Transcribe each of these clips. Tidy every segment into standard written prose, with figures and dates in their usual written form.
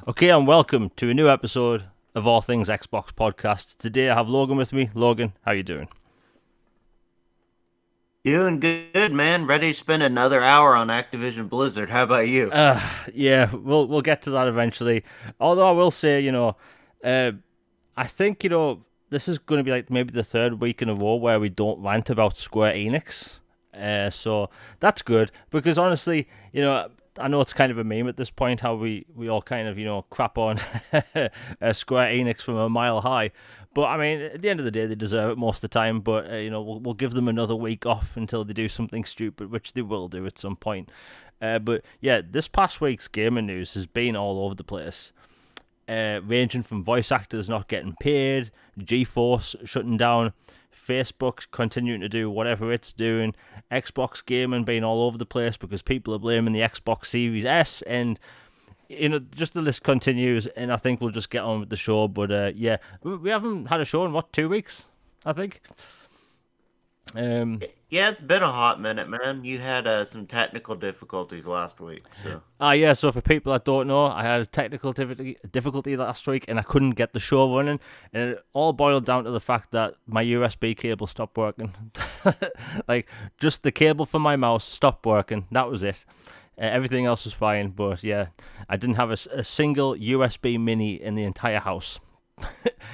Okay, and welcome to a new episode of All Things Xbox Podcast. Today I have Logan with me. Logan, how you doing? Doing good, man. Ready to spend another hour on Activision Blizzard. How about you? Yeah, we'll get to that eventually. Although I will say, uh, I think this is going to be like maybe the third week in a row where we don't rant about Square Enix. So that's good because honestly, I know it's kind of a meme at this point how we all kind of crap on Square Enix from a mile high. But I mean, at the end of the day, they deserve it most of the time. But we'll give them another week off until they do something stupid, which they will do at some point. But yeah, this past week's gaming news has been all over the place, ranging from voice actors not getting paid, GeForce shutting down, Facebook continuing to do whatever it's doing, Xbox gaming being all over the place because people are blaming the Xbox Series S, and just the list continues. And I think we'll just get on with the show. But yeah, we haven't had a show in 2 weeks, I think. Yeah, it's been a hot minute, man. You had some technical difficulties last week, so. Yeah, so for people that don't know, I had a technical difficulty last week and I couldn't get the show running, and it all boiled down to the fact that my USB cable stopped working. Like, just the cable for my mouse stopped working. That was it. Everything else was fine, but yeah, I didn't have a single USB mini in the entire house.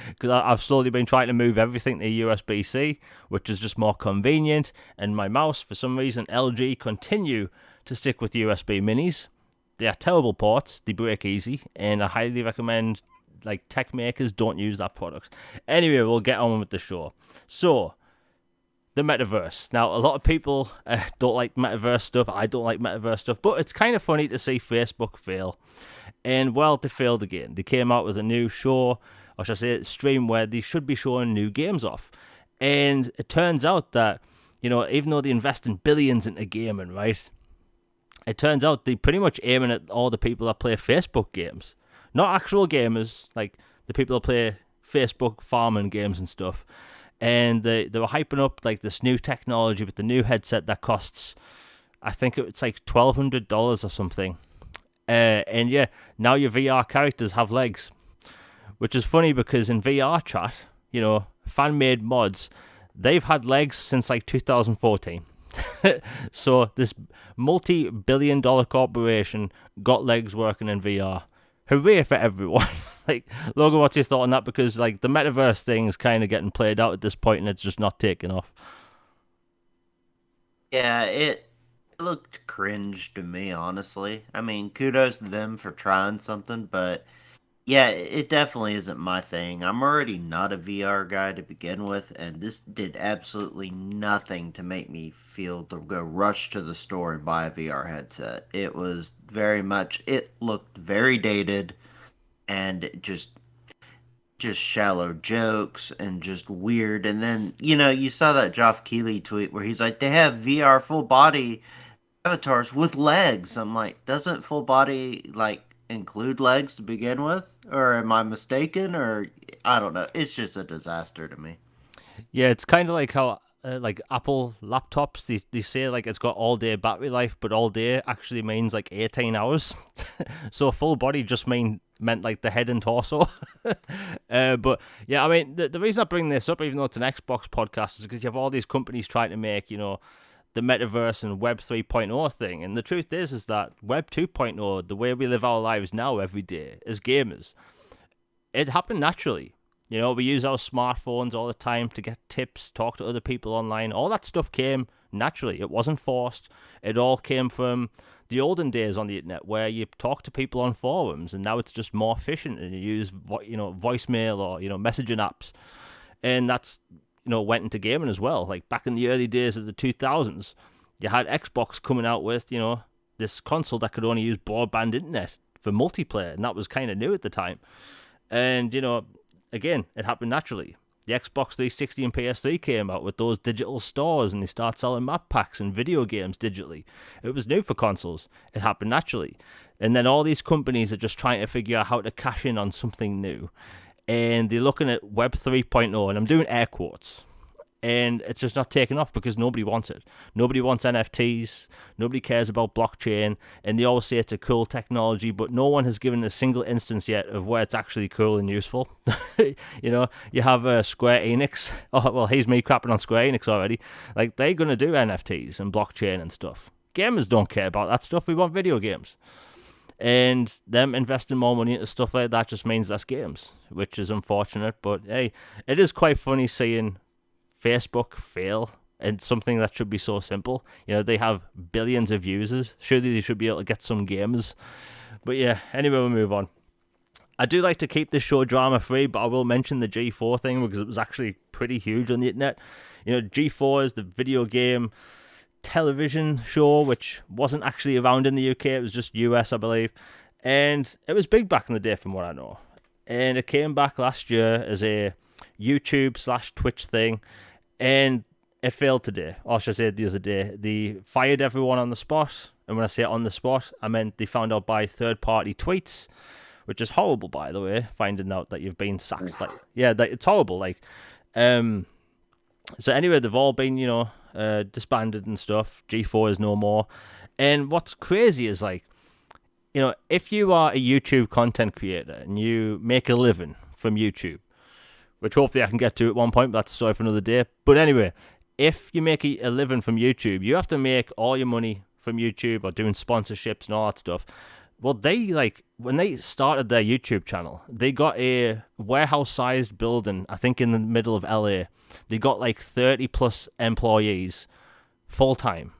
Because I've slowly been trying to move everything to USB-C, which is just more convenient, and my mouse, for some reason, LG continue to stick with USB minis. They are terrible ports, they break easy, and I highly recommend tech makers don't use that product. Anyway, we'll get on with the show. So, the Metaverse. Now, a lot of people don't like Metaverse stuff, I don't like Metaverse stuff, but it's kind of funny to see Facebook fail. And well, they failed again. They came out with a new show, or should I say stream, where they should be showing new games off. And it turns out that, even though they invest in billions into gaming, right, it turns out they pretty much aiming at all the people that play Facebook games. Not actual gamers, like the people that play Facebook farming games and stuff. And they were hyping up this new technology with the new headset that costs, I think it's like $1,200 or something. And yeah, now your VR characters have legs. Which is funny because in VR chat, fan-made mods, they've had legs since 2014. So this multi-billion-dollar corporation got legs working in VR. Hooray for everyone. Logan, what's your thought on that? Because the Metaverse thing is kind of getting played out at this point and it's just not taking off. Yeah, it looked cringe to me, honestly. I mean, kudos to them for trying something, but yeah, it definitely isn't my thing. I'm already not a VR guy to begin with, and this did absolutely nothing to make me feel to go rush to the store and buy a VR headset. It was very much, it looked very dated and just shallow jokes and just weird. And then, you saw that Geoff Keighley tweet where he's like, they have VR full body avatars with legs. I'm like, doesn't full body include legs to begin with? Or am I mistaken? Or I don't know. It's just a disaster to me. Yeah, it's kind of like how Apple laptops, they say it's got all day battery life, but all day actually means 18 hours. So full body just meant the head and torso. But yeah, I mean, the reason I bring this up, even though it's an Xbox podcast, is because you have all these companies trying to make, the Metaverse and Web 3.0 thing. And the truth is that Web 2.0, the way we live our lives now every day as gamers, it happened naturally. We use our smartphones all the time to get tips, talk to other people online. All that stuff came naturally. It wasn't forced. It all came from the olden days on the internet where you talk to people on forums, and now it's just more efficient and you use voicemail or messaging apps. And that's went into gaming as well. Back in the early days of the 2000s, you had Xbox coming out with this console that could only use broadband internet for multiplayer, and that was kind of new at the time. And again, it happened naturally. The Xbox 360 and PS3 came out with those digital stores, and they start selling map packs and video games digitally. It was new for consoles. It happened naturally. And then all these companies are just trying to figure out how to cash in on something new. And they're looking at Web 3.0, and I'm doing air quotes. and it's just not taking off because nobody wants it. Nobody wants NFTs. Nobody cares about blockchain, and they always say it's a cool technology, but no one has given a single instance yet of where it's actually cool and useful. You have Square Enix. Oh, well, here's me crapping on Square Enix already. Like, they're going to do NFTs and blockchain and stuff. Gamers don't care about that stuff. We want video games. And them investing more money into stuff like that just means less games, which is unfortunate. But hey, it is quite funny seeing Facebook fail and something that should be so simple. They have billions of users. Surely they should be able to get some games. But yeah, anyway, we'll move on. I do like to keep this show drama free, but I will mention the G4 thing because it was actually pretty huge on the internet. G4 is the video game television show, which wasn't actually around in the UK. It was just US, I believe. And it was big back in the day from what I know. And it came back last year as a YouTube/Twitch thing. And it failed today. Or should I say the other day. They fired everyone on the spot. And when I say on the spot, I meant they found out by third-party tweets, which is horrible, by the way, finding out that you've been sacked. It's horrible. So anyway, they've all been, disbanded and stuff. G4 is no more. And what's crazy is, if you are a YouTube content creator and you make a living from YouTube, which hopefully I can get to at one point, but that's a story for another day. But anyway, if you make a living from YouTube, you have to make all your money from YouTube or doing sponsorships and all that stuff. Well, when they started their YouTube channel, they got a warehouse-sized building, I think in the middle of LA. They got 30 plus employees full-time.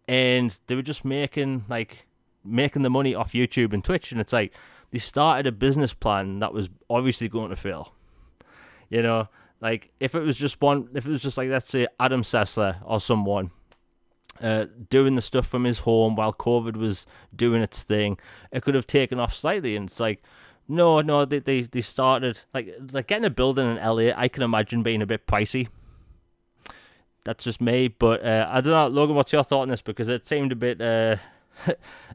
And they were just making the money off YouTube and Twitch. And it's they started a business plan that was obviously going to fail. If it was just let's say Adam Sessler or someone doing the stuff from his home while COVID was doing its thing, it could have taken off slightly. And it's no, they started getting a building in LA. I can imagine being a bit pricey. That's just me, but I don't know, Logan. What's your thought on this? Because it seemed a bit a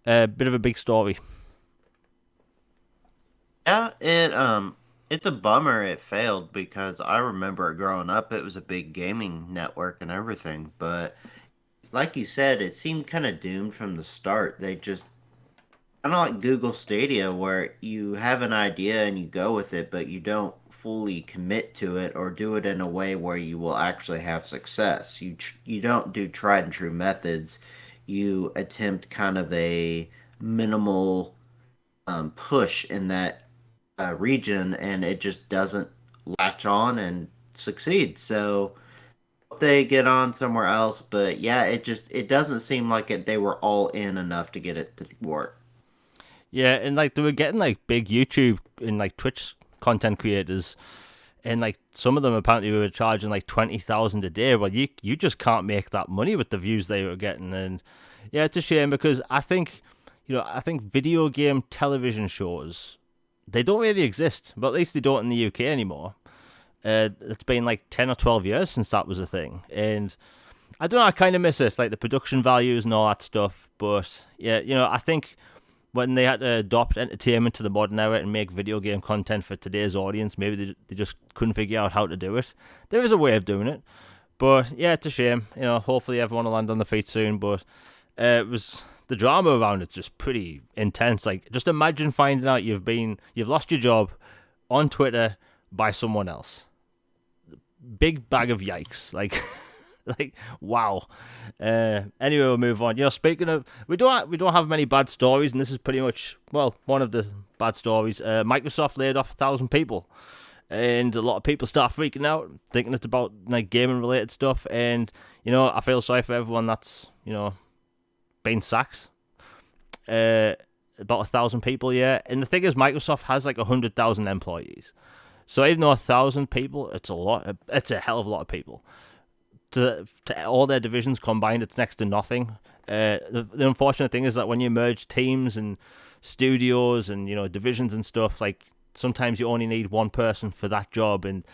bit of a big story. Yeah, it's a bummer it failed because I remember growing up, it was a big gaming network and everything, but like you said, it seemed kind of doomed from the start. They just, kind of like Google Stadia, where you have an idea and you go with it, but you don't fully commit to it or do it in a way where you will actually have success. You don't do tried and true methods. You attempt kind of a minimal push in that region, and it just doesn't latch on and succeed. So they get on somewhere else, but yeah, it doesn't seem like they were all in enough to get it to work. Yeah, and they were getting big YouTube and Twitch content creators, and some of them apparently were charging 20,000 a day. Well, you just can't make that money with the views they were getting, and yeah, it's a shame because I think video game television shows, they don't really exist, but at least they don't in the UK anymore. It's been 10 or 12 years since that was a thing, and I don't know, I kind of miss it, the production values and all that stuff. But yeah, I think when they had to adopt entertainment to the modern era and make video game content for today's audience, maybe they just couldn't figure out how to do it. There is a way of doing it, but yeah, it's a shame. Hopefully everyone will land on their feet soon. But it was the drama around it's just pretty intense. Just imagine finding out you've lost your job on Twitter by someone else. Big bag of yikes. Wow. Anyway, we'll move on. Speaking of, we don't have many bad stories, and this is pretty much one of the bad stories. Microsoft laid off 1,000 people, and a lot of people start freaking out, thinking it's about gaming related stuff. And I feel sorry for everyone that's been sacked. About 1,000 people, yeah. And the thing is, Microsoft has 100,000 employees, so even though 1,000 people, it's a lot. It's a hell of a lot of people. To all their divisions combined, it's next to nothing. The unfortunate thing is that when you merge teams and studios and divisions and stuff, sometimes you only need one person for that job, and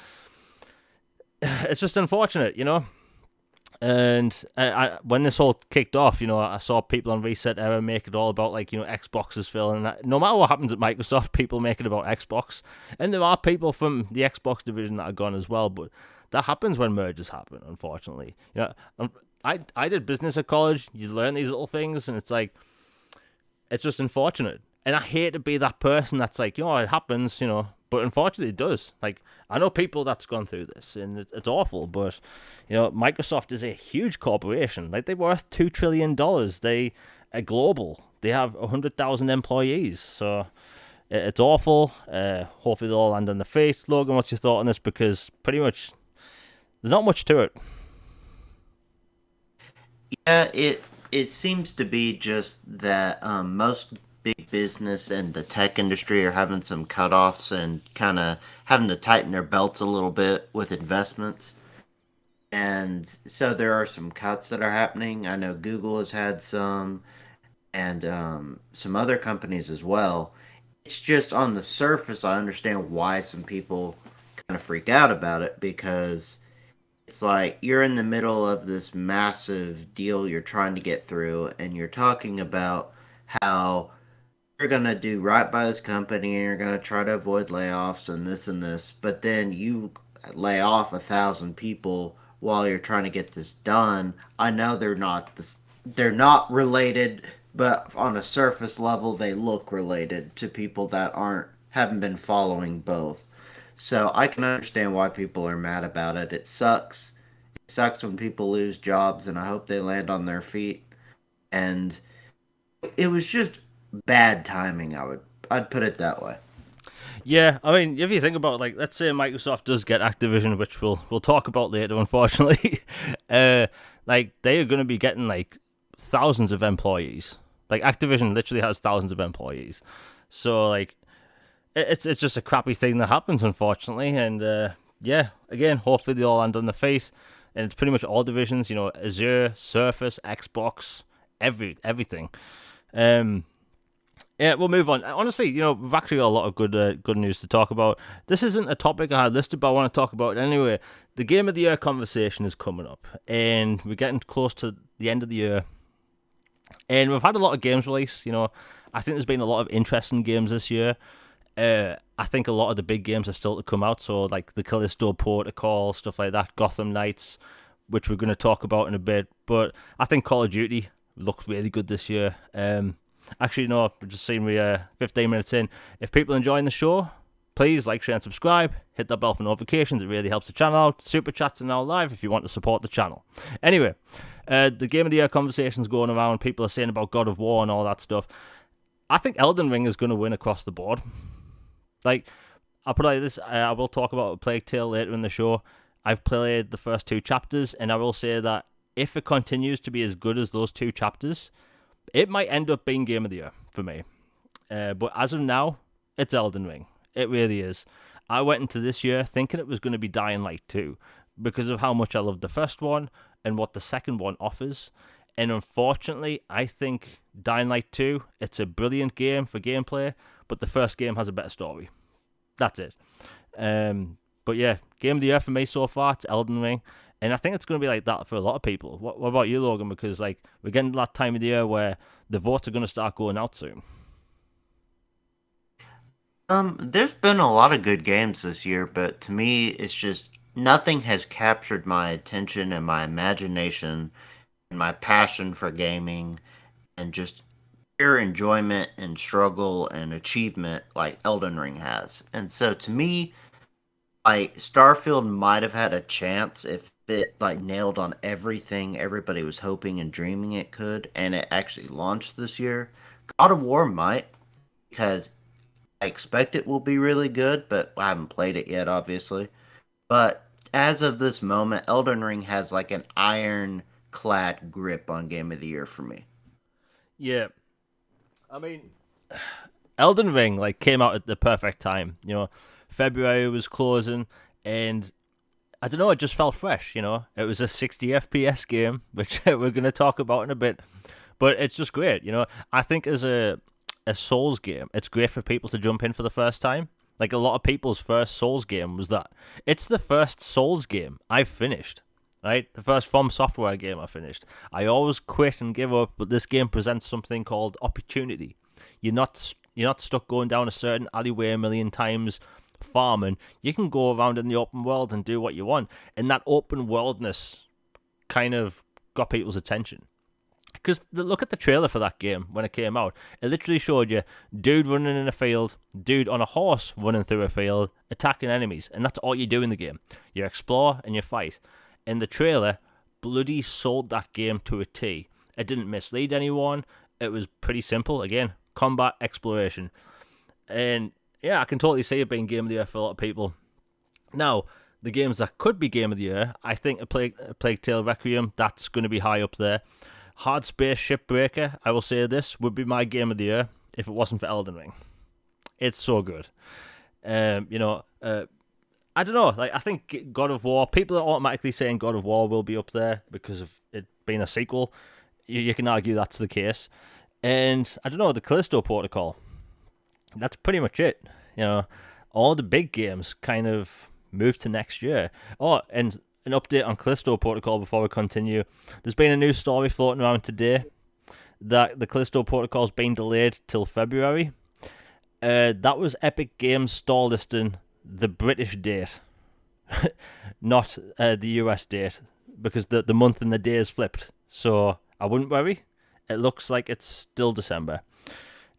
it's just unfortunate, And when this all kicked off, I saw people on Reset Era make it all about Xbox's failing. No matter what happens at Microsoft, people make it about Xbox, and there are people from the Xbox division that are gone as well, but that happens when mergers happen, unfortunately. I did business at college. You learn these little things, and it's like, it's just unfortunate. And I hate to be that person that's like, it happens, but unfortunately it does. Like, I know people that's gone through this, and it's awful, but, Microsoft is a huge corporation. Like, they're worth $2 trillion. They are global. They have 100,000 employees, so it's awful. Hopefully they'll all land on their feet. Logan, what's your thought on this? Because pretty much, there's not much to it. Yeah, it seems to be just that most big business and the tech industry are having some cutoffs and kind of having to tighten their belts a little bit with investments. And so there are some cuts that are happening. I know Google has had some, and some other companies as well. It's just on the surface, I understand why some people kind of freak out about it, because it's like you're in the middle of this massive deal you're trying to get through, and you're talking about how you're going to do right by this company and you're going to try to avoid layoffs and this, but then you lay off 1,000 people while you're trying to get this done. I know they're not related, but on a surface level they look related to people that haven't been following both. So I can understand why people are mad about it. It sucks. It sucks when people lose jobs, and I hope they land on their feet. And it was just bad timing. I'd put it that way. Yeah, I mean, if you think about it, like, let's say Microsoft does get Activision, which we'll talk about later, unfortunately. Like, they are going to be getting like thousands of employees. Like, Activision literally has thousands of employees. So like, it's just a crappy thing that happens, unfortunately. And yeah, again, hopefully they all land on their feet. And it's pretty much all divisions, Azure, Surface, Xbox, everything. Yeah, we'll move on. Honestly, we've actually got a lot of good news to talk about. This isn't a topic I had listed, but I want to talk about it anyway. The Game of the Year conversation is coming up, and we're getting close to the end of the year. And we've had a lot of games released. I think there's been a lot of interesting games this year. I think a lot of the big games are still to come out, so like the Callisto Protocol, stuff like that, Gotham Knights, which we're going to talk about in a bit. But I think Call of Duty looks really good this year. Actually, no, I've just seen we 15 minutes in. If people are enjoying the show, please like, share, and subscribe. Hit that bell for notifications. It really helps the channel out. Super Chats are now live if you want to support the channel. Anyway, the Game of the Year conversation's going around. People are saying about God of War and all that stuff. I think Elden Ring is going to win across the board. Like, I'll put it like this. I will talk about A Plague Tale later in the show. I've played the first 2 chapters, and I will say that if it continues to be as good as those 2 chapters, it might end up being Game of the Year for me. But as of now, it's Elden Ring. It really is. I went into this year thinking it was going to be Dying Light 2 because of how much I loved the first one and what the second one offers. And unfortunately, I think Dying Light 2, it's a brilliant game for gameplay, but the first game has a better story. That's it. But yeah, Game of the Year for me so far, it's Elden Ring. And I think it's going to be like that for a lot of people. What about you, Logan? Because like we're getting to that time of the year where the votes are going to start going out soon. There's been a lot of good games this year, but to me, it's just nothing has captured my attention and my imagination and my passion for gaming and just pure enjoyment and struggle and achievement like Elden Ring has. And so to me, like Starfield might have had a chance if it like nailed on everything everybody was hoping and dreaming it could, and it actually launched this year. God of War might, because I expect it will be really good, but I haven't played it yet, obviously. But as of this moment, Elden Ring has like an ironclad grip on Game of the Year for me. Yeah, I mean, Elden Ring like came out at the perfect time. February was closing, and I don't know, it just felt fresh. It was a 60 FPS game, which we're going to talk about in a bit, but it's just great. I think as a Souls game, it's great for people to jump in for the first time. Like a lot of people's first Souls game was that. It's the first Souls game I've finished. Right, the first From Software game I finished. I always quit and give up, but this game presents something called opportunity. You're not stuck going down a certain alleyway a million times, farming, you can go around in the open world and do what you want. And that open worldness kind of got people's attention. Because look at the trailer for that game when it came out. It literally showed you dude running in a field, dude on a horse running through a field, attacking enemies. And that's all you do in the game. You explore and you fight. And the trailer bloody sold that game to a T. It didn't mislead anyone. It was pretty simple. Again, combat, exploration. And yeah, I can totally see it being Game of the Year for a lot of people. Now, the games that could be Game of the Year, I think A Plague Tale Requiem, that's going to be high up there. Hard Space Shipbreaker, I will say this, would be my Game of the Year if it wasn't for Elden Ring. It's so good. I don't know. Like, I think God of War, people are automatically saying God of War will be up there because of it being a sequel. You can argue that's the case. And I don't know, the Callisto Protocol. That's pretty much it. All the big games kind of moved to next year. Oh, and an update on Callisto Protocol before we continue. There's been a new story floating around today that the Callisto Protocol's been delayed till February. That was Epic Games store listing the British date, not the US date, because the month and the day is flipped. So I wouldn't worry. It looks like it's still December.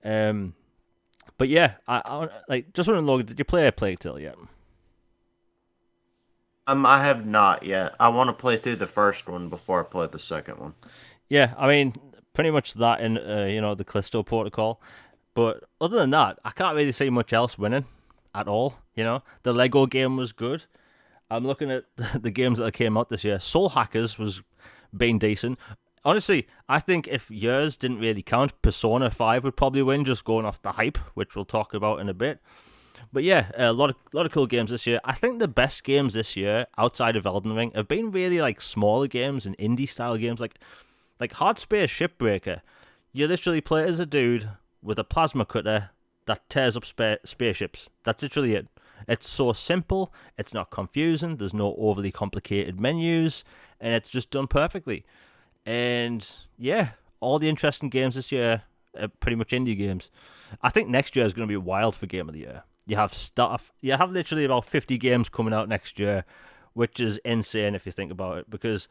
But yeah, I just want to know, did you play A Plague Tale yet? I have not yet. I want to play through the first one before I play the second one. Yeah, I mean, pretty much that in the Callisto Protocol. But other than that, I can't really see much else winning at all. The Lego game was good. I'm looking at the games that came out this year. Soul Hackers was being decent. Honestly, I think if years didn't really count, Persona 5 would probably win, just going off the hype, which we'll talk about in a bit. But yeah, a lot of cool games this year. I think the best games this year, outside of Elden Ring, have been really like smaller games and indie style games, like Hard Space Shipbreaker. You literally play as a dude with a plasma cutter that tears up spaceships. That's literally it. It's so simple. It's not confusing. There's no overly complicated menus, and it's just done perfectly. And yeah, all the interesting games this year are pretty much indie games. I think next year is going to be wild for Game of the Year. You have literally about 50 games coming out next year, which is insane if you think about it, because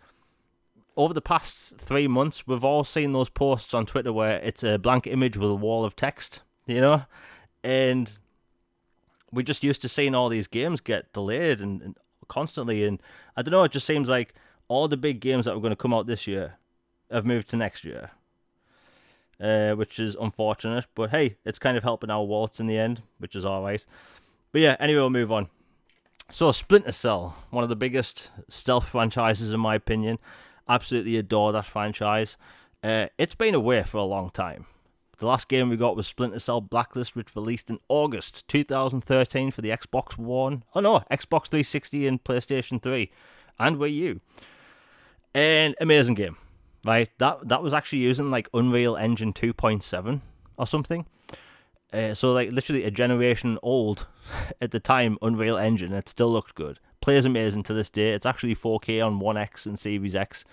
over the past 3 months, we've all seen those posts on Twitter where it's a blank image with a wall of text, and we're just used to seeing all these games get delayed and constantly, and I don't know, it just seems like all the big games that were going to come out this year have moved to next year. Which is unfortunate, but hey, it's kind of helping our wallets in the end, which is alright. But yeah, anyway, we'll move on. So, Splinter Cell, one of the biggest stealth franchises in my opinion. Absolutely adore that franchise. It's been away for a long time. The last game we got was Splinter Cell Blacklist, which released in August 2013 for the Xbox 360 and PlayStation 3, and Wii U. And amazing game. Right, that was actually using like Unreal Engine 2.7 or something. So like literally a generation old at the time Unreal Engine. It still looked good. Plays amazing to this day. It's actually 4K on One X and Series X.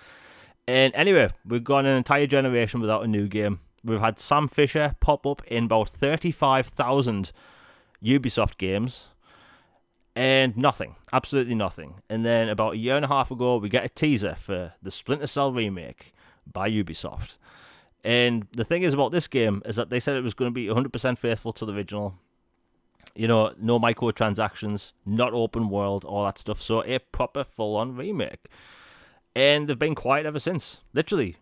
And anyway, we've gone an entire generation without a new game. We've had Sam Fisher pop up in about 35,000 Ubisoft games. And nothing. Absolutely nothing. And then about a year and a half ago, we get a teaser for the Splinter Cell remake by Ubisoft. And the thing is about this game is that they said it was going to be 100% faithful to the original. No microtransactions, not open world, all that stuff. So a proper full-on remake. And they've been quiet ever since. Literally,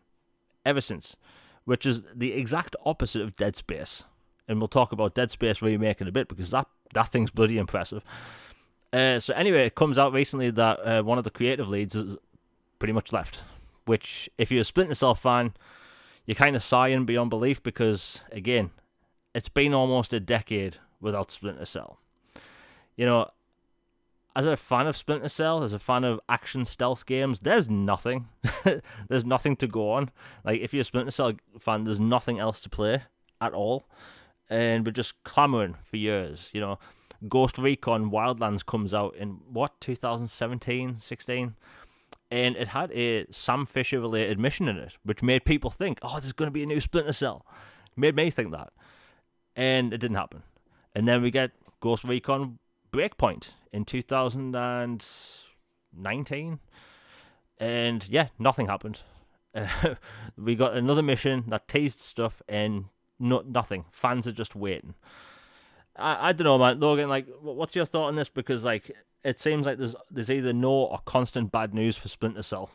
ever since. Which is the exact opposite of Dead Space. And we'll talk about Dead Space remake in a bit, because that thing's bloody impressive. So anyway, it comes out recently that one of the creative leads is pretty much left. Which, if you're a Splinter Cell fan, you're kind of sighing beyond belief, because, again, it's been almost a decade without Splinter Cell. As a fan of Splinter Cell, as a fan of action stealth games, there's nothing. There's nothing to go on. Like, if you're a Splinter Cell fan, there's nothing else to play at all. And we're just clamoring for years, Ghost Recon Wildlands comes out in, 2017, 16? And it had a Sam Fisher-related mission in it, which made people think, there's going to be a new Splinter Cell. It made me think that. And it didn't happen. And then we get Ghost Recon Breakpoint in 2019, and yeah, nothing happened. We got another mission that teased stuff, and nothing. Fans are just waiting. I don't know, man. Logan, like, what's your thought on this? Because like, it seems like there's either no or constant bad news for Splinter Cell.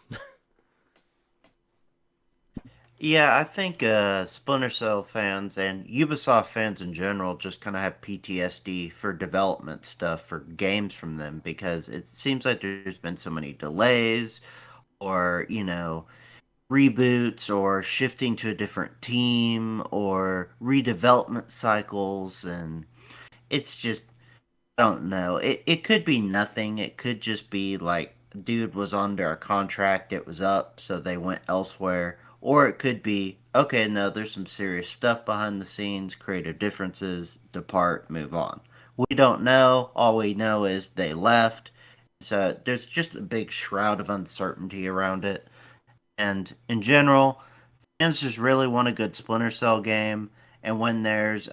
Yeah, I think Splinter Cell fans and Ubisoft fans in general just kind of have PTSD for development stuff for games from them because it seems like there's been so many delays or, reboots or shifting to a different team or redevelopment cycles. And it's just, I don't know. It could be nothing. It could just be like, dude was under a contract, it was up, so they went elsewhere. Or it could be, okay, no, there's some serious stuff behind the scenes, creative differences, depart, move on. We don't know. All we know is they left. So there's just a big shroud of uncertainty around it. And in general, fans just really want a good Splinter Cell game. And when there's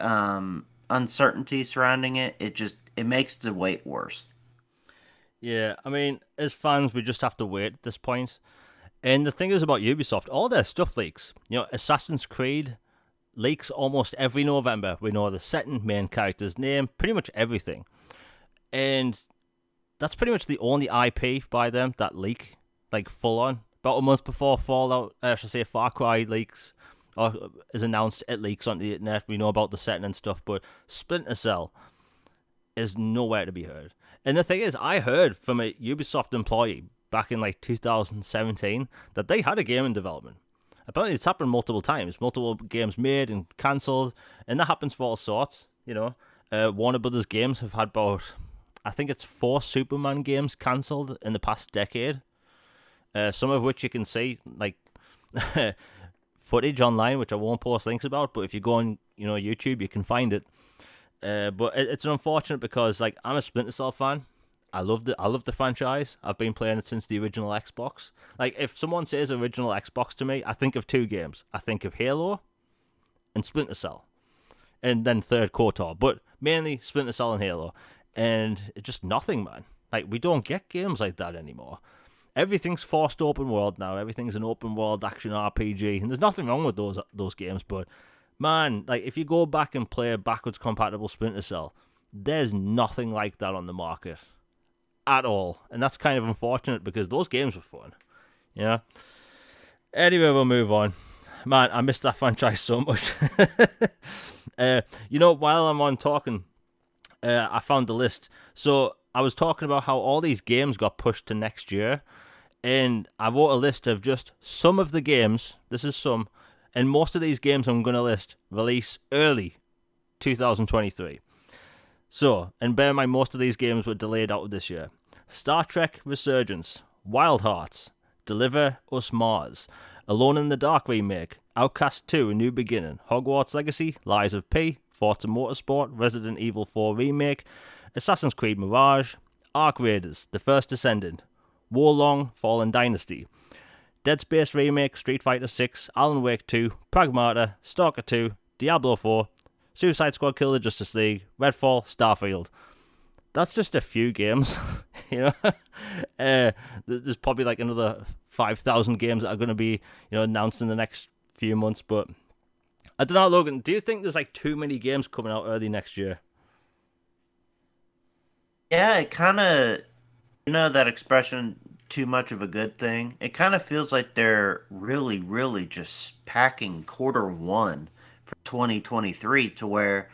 uncertainty surrounding it, it makes the wait worse. Yeah, I mean, as fans, we just have to wait at this point. And the thing is about Ubisoft, all their stuff leaks. Assassin's Creed leaks almost every November. We know the setting, main character's name, pretty much everything. And that's pretty much the only IP by them that leak, like full on. About a month before Far Cry leaks, or is announced, it leaks on the internet. We know about the setting and stuff, but Splinter Cell is nowhere to be heard. And the thing is, I heard from a Ubisoft employee back in like 2017 that they had a game in development. Apparently it's happened multiple times, multiple games made and cancelled, and that happens for all sorts. Warner Brothers games have had about, I think it's 4 Superman games cancelled in the past decade, some of which you can see like footage online, which I won't post links about, but if you go on YouTube you can find it. But it's unfortunate because like I'm a Splinter Cell fan. I love the franchise. I've been playing it since the original Xbox. Like, if someone says original Xbox to me, I think of 2 games. I think of Halo and Splinter Cell. And then third KOTOR. But mainly Splinter Cell and Halo. And it's just nothing, man. Like, we don't get games like that anymore. Everything's forced open world now. Everything's an open world action RPG. And there's nothing wrong with those games. But, man, like, if you go back and play a backwards compatible Splinter Cell, there's nothing like that on the market at all, and that's kind of unfortunate because those games were fun. Anyway, we'll move on. Man, I missed that franchise so much. While I'm on talking, I found the list. So I was talking about how all these games got pushed to next year, and I wrote a list of just some of the games. This is some, and most of these games I'm going to list release early 2023. So, and bear in mind, most of these games were delayed out of this year. Star Trek Resurgence, Wild Hearts, Deliver Us Mars, Alone in the Dark Remake, Outcast 2 A New Beginning, Hogwarts Legacy, Lies of P, Forza Motorsport, Resident Evil 4 Remake, Assassin's Creed Mirage, Ark Raiders, The First Descendant, Warlong, Fallen Dynasty, Dead Space Remake, Street Fighter 6, Alan Wake 2, Pragmata, Stalker 2, Diablo 4, Suicide Squad Kill the Justice League, Redfall, Starfield. That's just a few games, There's probably like another 5,000 games that are going to be, announced in the next few months. But I don't know, Logan, do you think there's like too many games coming out early next year? Yeah, it kind of, that expression, too much of a good thing. It kind of feels like they're really, really just packing Q1 for 2023 to where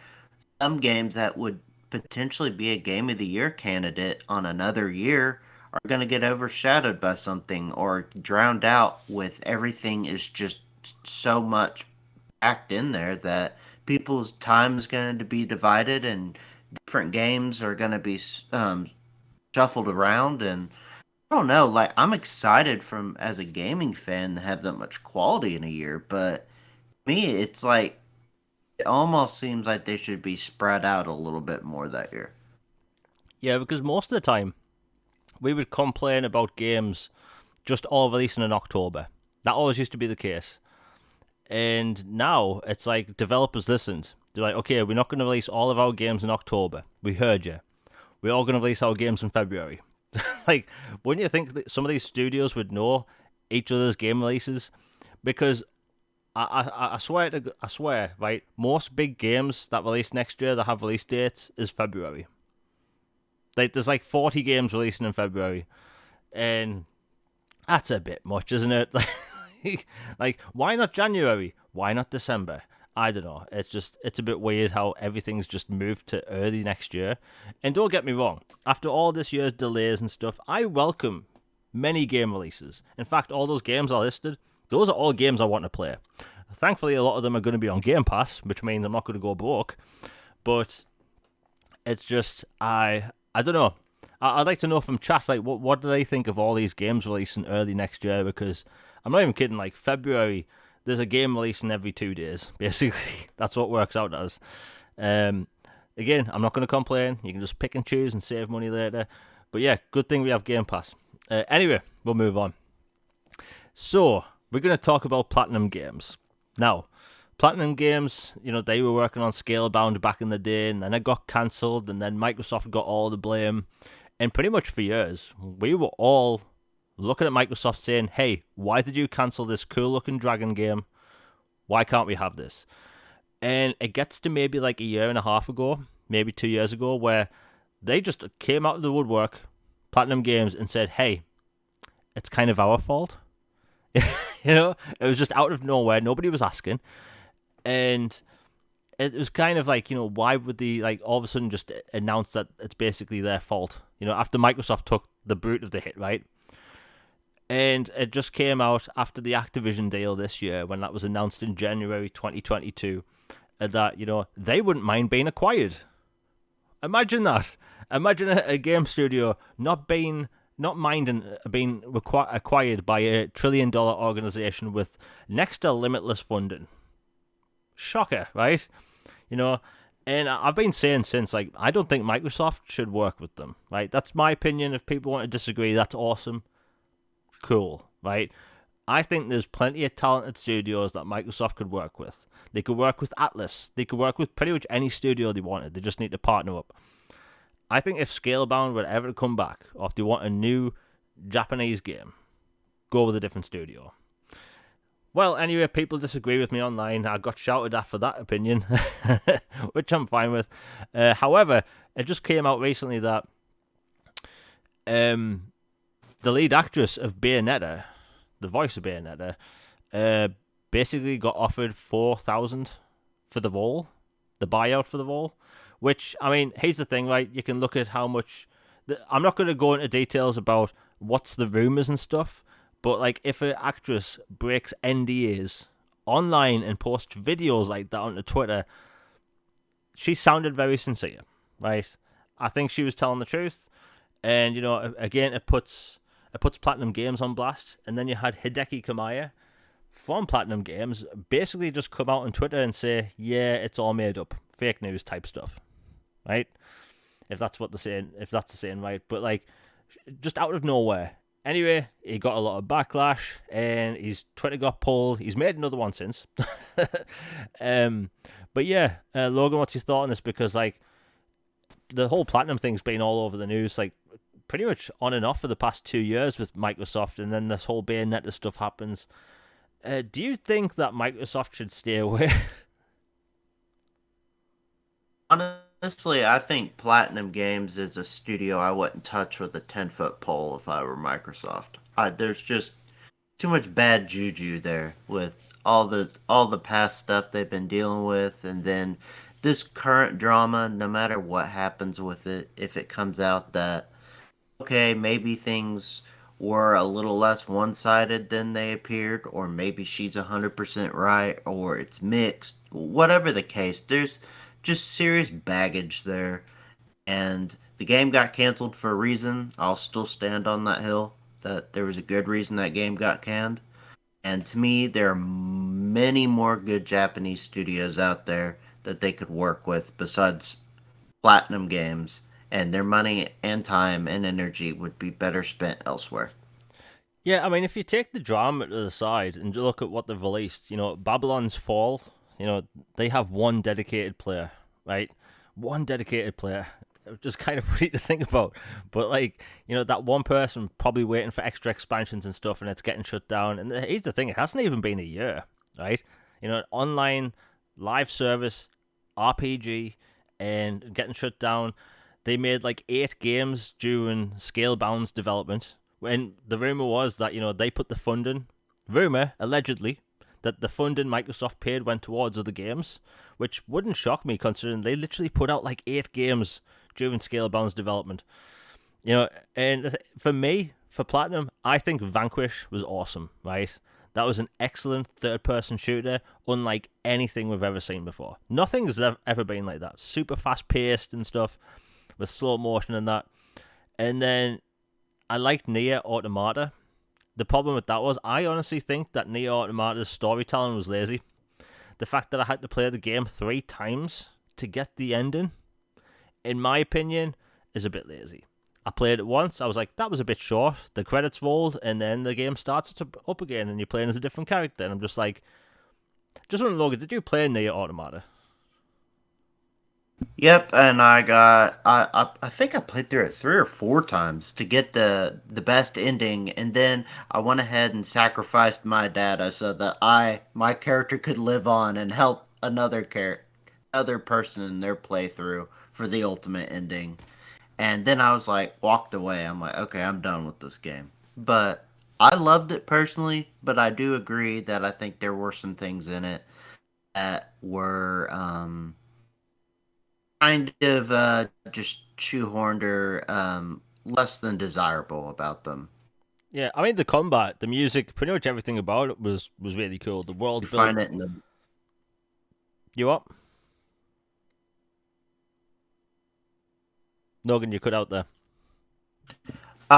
some games that would potentially be a Game of the Year candidate on another year are going to get overshadowed by something or drowned out with everything is just so much packed in there that people's time is going to be divided and different games are going to be shuffled around. And I don't know, like, I'm excited as a gaming fan to have that much quality in a year, but me, it's like, it almost seems like they should be spread out a little bit more that year. Yeah, because most of the time, we would complain about games just all releasing in October. That always used to be the case. And now, it's like developers listened. They're like, okay, we're not going to release all of our games in October. We heard you. we're all going to release our games in February. Like, wouldn't you think that some of these studios would know each other's game releases? Because I swear, right? Most big games that release next year that have release dates is February. Like, there's like 40 games releasing in February, and that's a bit much, isn't it? Like, why not January? Why not December? I don't know. It's a bit weird how everything's just moved to early next year. And don't get me wrong, after all this year's delays and stuff, I welcome many game releases. In fact, all those games I listed, those are all games I want to play. Thankfully, a lot of them are going to be on Game Pass, which means I'm not going to go broke. But it's just, I don't know. I'd like to know from chat, like, what do they think of all these games releasing early next year? Because I'm not even kidding, like, February, there's a game releasing every 2 days, basically. That's what it works out as. Again, I'm not going to complain. You can just pick and choose and save money later. But yeah, good thing we have Game Pass. Anyway, we'll move on. So, we're going to talk about Platinum Games. Now, Platinum Games, they were working on Scalebound back in the day, and then it got cancelled, and then Microsoft got all the blame. And pretty much for years, we were all looking at Microsoft saying, hey, why did you cancel this cool-looking dragon game? Why can't we have this? And it gets to maybe like a year and a half ago, maybe 2 years ago, where they just came out of the woodwork, Platinum Games, and said, hey, it's kind of our fault. It was just out of nowhere. Nobody was asking. And it was kind of like, why would they, like, all of a sudden just announce that it's basically their fault? After Microsoft took the brunt of the hit, right? And it just came out after the Activision deal this year, when that was announced in January 2022, that, they wouldn't mind being acquired. Imagine that. Imagine a game studio not minding being acquired by a $1 trillion organization with next to limitless funding. Shocker, right? And I've been saying since, like, I don't think Microsoft should work with them, right? That's my opinion. If people want to disagree, that's awesome. Cool, right? I think there's plenty of talented studios that Microsoft could work with. They could work with Atlas. They could work with pretty much any studio they wanted. They just need to partner up. I think if Scalebound would ever come back, or if they want a new Japanese game, go with a different studio. Well, anyway, people disagree with me online. I got shouted at for that opinion, which I'm fine with. However, it just came out recently that the lead actress of Bayonetta, the voice of Bayonetta, basically got offered $4,000 for the role, the buyout for the role. Which, I mean, here's the thing, right? You can look at how much... I'm not going to go into details about what's the rumours and stuff, but, like, if an actress breaks NDAs online and posts videos like that onto Twitter, she sounded very sincere, right? I think she was telling the truth, and, again, it puts Platinum Games on blast, and then you had Hideki Kamiya from Platinum Games basically just come out on Twitter and say, yeah, it's all made up, fake news type stuff. Right? If that's what they're saying, if that's the saying, right? But, like, just out of nowhere. Anyway, he got a lot of backlash, and his Twitter got pulled. He's made another one since. But yeah, Logan, what's your thought on this? Because, like, the whole Platinum thing's been all over the news, like, pretty much on and off for the past 2 years with Microsoft, and then this whole Bayonetta stuff happens. Do you think that Microsoft should stay away? Honestly, I think Platinum Games is a studio I wouldn't touch with a 10-foot pole if I were Microsoft. There's just too much bad juju there with all the past stuff they've been dealing with, and then this current drama. No matter what happens with it, if it comes out that, okay, maybe things were a little less one-sided than they appeared, or maybe she's 100% right, or it's mixed, whatever the case, there's just serious baggage there, and the game got canceled for a reason. I'll still stand on that hill that there was a good reason that game got canned, and to me, there are many more good Japanese studios out there that they could work with besides Platinum Games, and their money and time and energy would be better spent elsewhere. Yeah, I mean, if you take the drama to the side and you look at what they've released, Babylon's Fall, they have one dedicated player, right? One dedicated player. just kind of funny to think about. But like, that one person probably waiting for extra expansions and stuff, and it's getting shut down. And here's the thing: it hasn't even been a year, right? An online live service RPG and getting shut down. They made like 8 games during Scalebound's development. When the rumor was that they put the funding, allegedly, that the funding Microsoft paid went towards other games, which wouldn't shock me considering they literally put out like 8 games during Scalebound's development. And for me, for Platinum, I think Vanquish was awesome, right? That was an excellent third-person shooter, unlike anything we've ever seen before. Nothing's ever been like that. Super fast-paced and stuff, with slow motion and that. And then I liked Nier Automata. The problem with that was I honestly think that Nier Automata's storytelling was lazy. The fact that I had to play the game 3 times to get the ending, in my opinion, is a bit lazy. I played it once, I was like, that was a bit short. The credits rolled, and then the game starts up again, and you're playing as a different character. And I'm just like, just want to Logan, did you play Nier Automata? Yep, and I think I played through it 3 or 4 times to get the best ending, and then I went ahead and sacrificed my data so that my character could live on and help other person in their playthrough for the ultimate ending. And then I was like, walked away. I'm like, okay, I'm done with this game. But I loved it personally, but I do agree that I think there were some things in it that were kind of just shoehorned or less than desirable about them. Yeah, I mean the combat, the music, pretty much everything about it was really cool. The world You built. find it in the You up? Logan, you cut out there.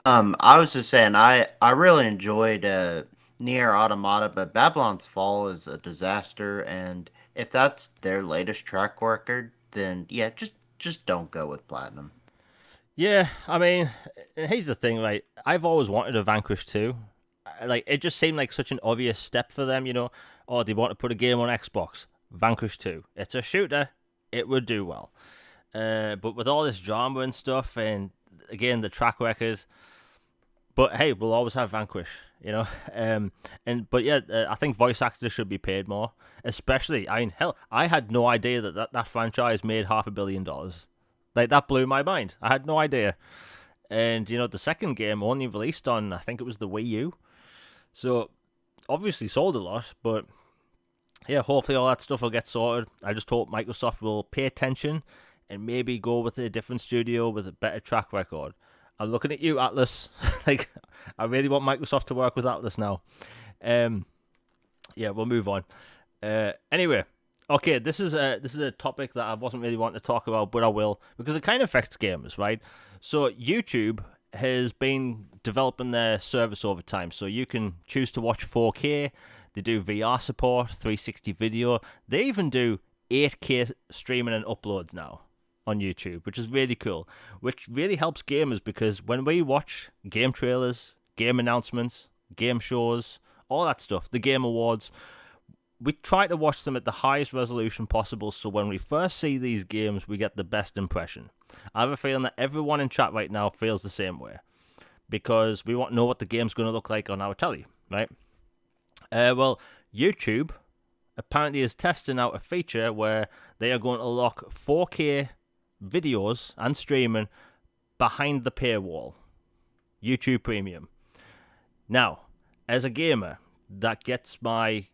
I was just saying I really enjoyed Nier Automata, but Babylon's Fall is a disaster, and if that's their latest track record, then yeah, just don't go with Platinum. Yeah, I mean, here's the thing, right? I've always wanted a Vanquish 2. Like, it just seemed like such an obvious step for them, Oh, they want to put a game on Xbox. Vanquish 2. It's a shooter. It would do well. But with all this drama and stuff, and again, the track record. But hey, we'll always have Vanquish, But yeah, I think voice actors should be paid more. Especially, I mean, hell, I had no idea that franchise made $500 million. Like, that blew my mind. I had no idea. And, the second game only released on, I think it was the Wii U. So, obviously sold a lot, but yeah, hopefully all that stuff will get sorted. I just hope Microsoft will pay attention and maybe go with a different studio with a better track record. I'm looking at you, Atlas. Like, I really want Microsoft to work with Atlas now. Yeah, we'll move on. Anyway, okay, this is a topic that I wasn't really wanting to talk about, but I will, because it kind of affects gamers, right? So YouTube has been developing their service over time, so you can choose to watch 4K. They do VR support, 360 video. They even do 8K streaming and uploads now on YouTube, which is really cool, which really helps gamers, because when we watch game trailers, game announcements, game shows, all that stuff, the Game Awards, we try to watch them at the highest resolution possible, so when we first see these games, we get the best impression. I have a feeling that everyone in chat right now feels the same way, because we want to know what the game's going to look like on our telly, right? Well, YouTube apparently is testing out a feature where they are going to lock 4K videos and streaming behind the paywall, YouTube Premium. Now, as a gamer that gets my,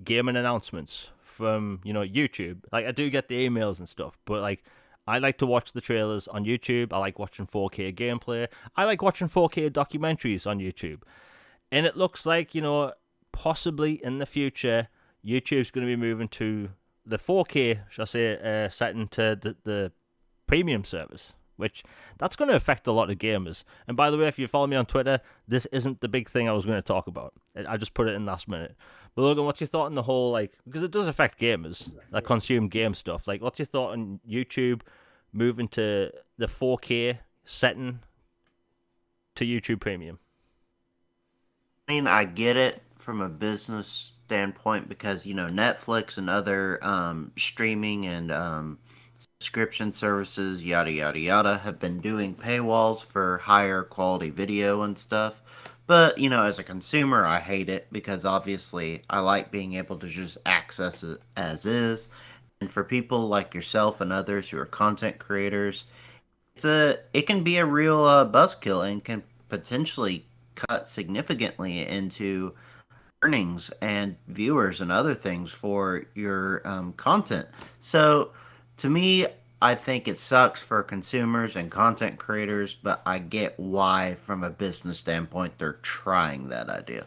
gaming announcements from, YouTube, like, I do get the emails and stuff, but like, I like to watch the trailers on YouTube. I like watching 4K gameplay. I like watching 4K documentaries on YouTube. And it looks like, possibly in the future, YouTube's going to be moving to the 4K, shall I say, setting to the premium service, which that's going to affect a lot of gamers. And by the way, if you follow me on Twitter, this isn't the big thing I was going to talk about. I just put it in last minute. But Logan, what's your thought on the whole, like, because it does affect gamers that consume game stuff. Like, what's your thought on YouTube moving to the 4K setting to YouTube Premium? I mean, I get it from a business standpoint because Netflix and other streaming and subscription services, yada yada yada, have been doing paywalls for higher quality video and stuff. But, as a consumer, I hate it because obviously I like being able to just access it as is. And for people like yourself and others who are content creators, it can be a real buzzkill and can potentially cut significantly into earnings and viewers and other things for your content. So, to me, I think it sucks for consumers and content creators, but I get why, from a business standpoint, they're trying that idea.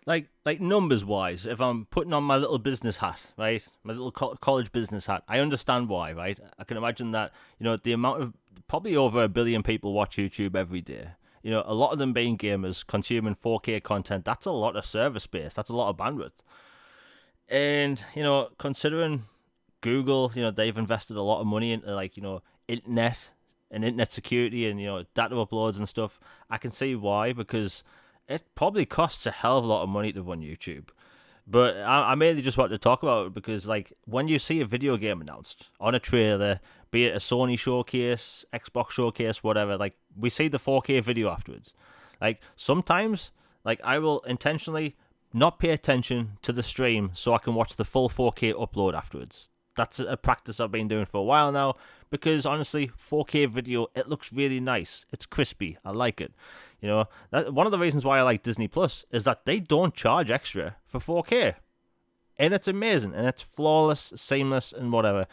Like numbers wise, if I'm putting on my little business hat, right, my little college business hat, I understand why, right? I can imagine that, the amount of probably over 1 billion people watch YouTube every day. A lot of them being gamers, consuming 4K content. That's a lot of server space. That's a lot of bandwidth. And considering Google, they've invested a lot of money into internet and internet security and data uploads and stuff. I can see why, because it probably costs a hell of a lot of money to run YouTube. But I mainly just want to talk about it because, when you see a video game announced on a trailer, be it a Sony showcase, Xbox showcase, whatever, we see the 4K video afterwards. Sometimes, I will intentionally not pay attention to the stream so I can watch the full 4K upload afterwards. That's a practice I've been doing for a while now because, honestly, 4K video, it looks really nice. It's crispy. I like it. One of the reasons why I like Disney Plus is that they don't charge extra for 4K. And it's amazing. And it's flawless, seamless, and whatever.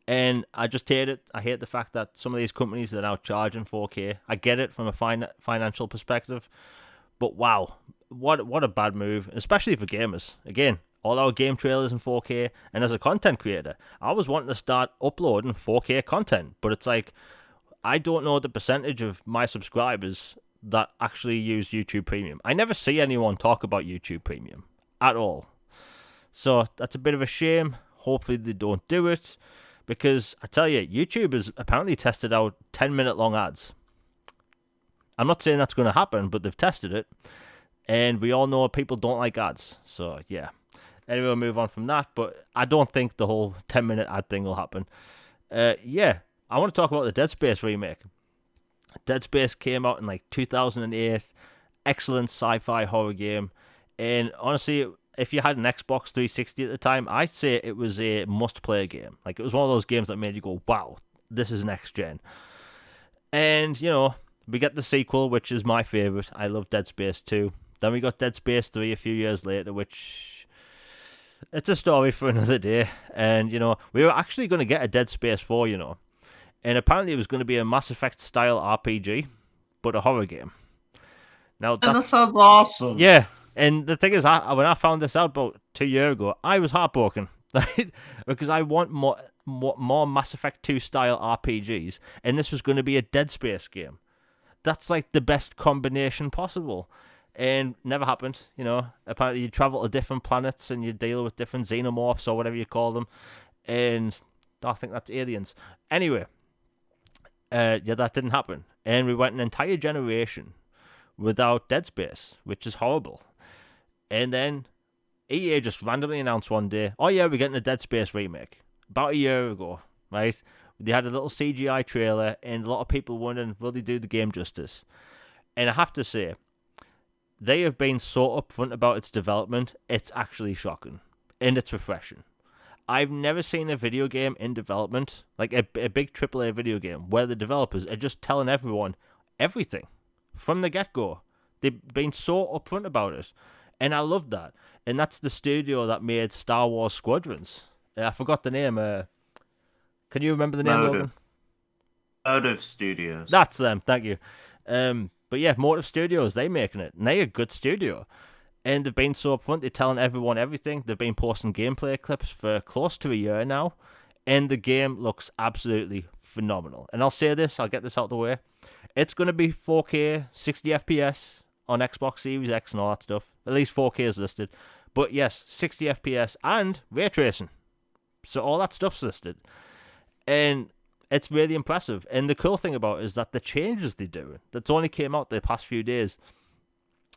And I just hate it. I hate the fact that some of these companies are now charging 4K. I get it from a financial perspective. But wow, what a bad move, especially for gamers. Again, all our game trailers in 4K. And as a content creator, I was wanting to start uploading 4K content. But it's I don't know the percentage of my subscribers that actually use YouTube Premium. I never see anyone talk about YouTube Premium at all. So that's a bit of a shame. Hopefully they don't do it. Because I tell you, YouTube has apparently tested out 10-minute long ads. I'm not saying that's going to happen, but they've tested it. And we all know people don't like ads. So, yeah. Anyway, we'll move on from that. But I don't think the whole 10-minute ad thing will happen. Yeah, I want to talk about the Dead Space remake. Dead Space came out in 2008. Excellent sci-fi horror game. And honestly, if you had an Xbox 360 at the time, I'd say it was a must-play game. It was one of those games that made you go, wow, this is next gen. And, we get the sequel, which is my favorite. I love Dead Space 2. Then we got Dead Space 3 a few years later, which it's a story for another day. And, we were actually going to get a Dead Space 4, And apparently it was going to be a Mass Effect style RPG, but a horror game. Now that sounds awesome. Yeah, and the thing is, when I found this out about 2 years ago, I was heartbroken, right? Because I want more Mass Effect 2 style RPGs, and this was going to be a Dead Space game. That's the best combination possible. And never happened, Apparently you travel to different planets and you deal with different xenomorphs or whatever you call them. And I think that's aliens. Anyway, that didn't happen. And we went an entire generation without Dead Space, which is horrible. And then EA just randomly announced one day, oh yeah, we're getting a Dead Space remake. About a year ago, right? They had a little CGI trailer and a lot of people wondering, will they do the game justice? And I have to say, they have been so upfront about its development, it's actually shocking. And it's refreshing. I've never seen a video game in development, a big AAA video game, where the developers are just telling everyone everything from the get-go. They've been so upfront about it. And I love that. And that's the studio that made Star Wars Squadrons. I forgot the name. Can you remember the name, Logan? Motive Studios. That's them, thank you. But yeah, Motive Studios, they making it. And they're a good studio. And they've been so upfront, they're telling everyone everything. They've been posting gameplay clips for close to a year now. And the game looks absolutely phenomenal. And I'll say this, I'll get this out of the way. It's going to be 4K, 60 FPS on Xbox Series X and all that stuff. At least 4K is listed. But yes, 60 FPS and ray tracing. So all that stuff's listed. And it's really impressive. And the cool thing about it is that the changes they do, that's only came out the past few days.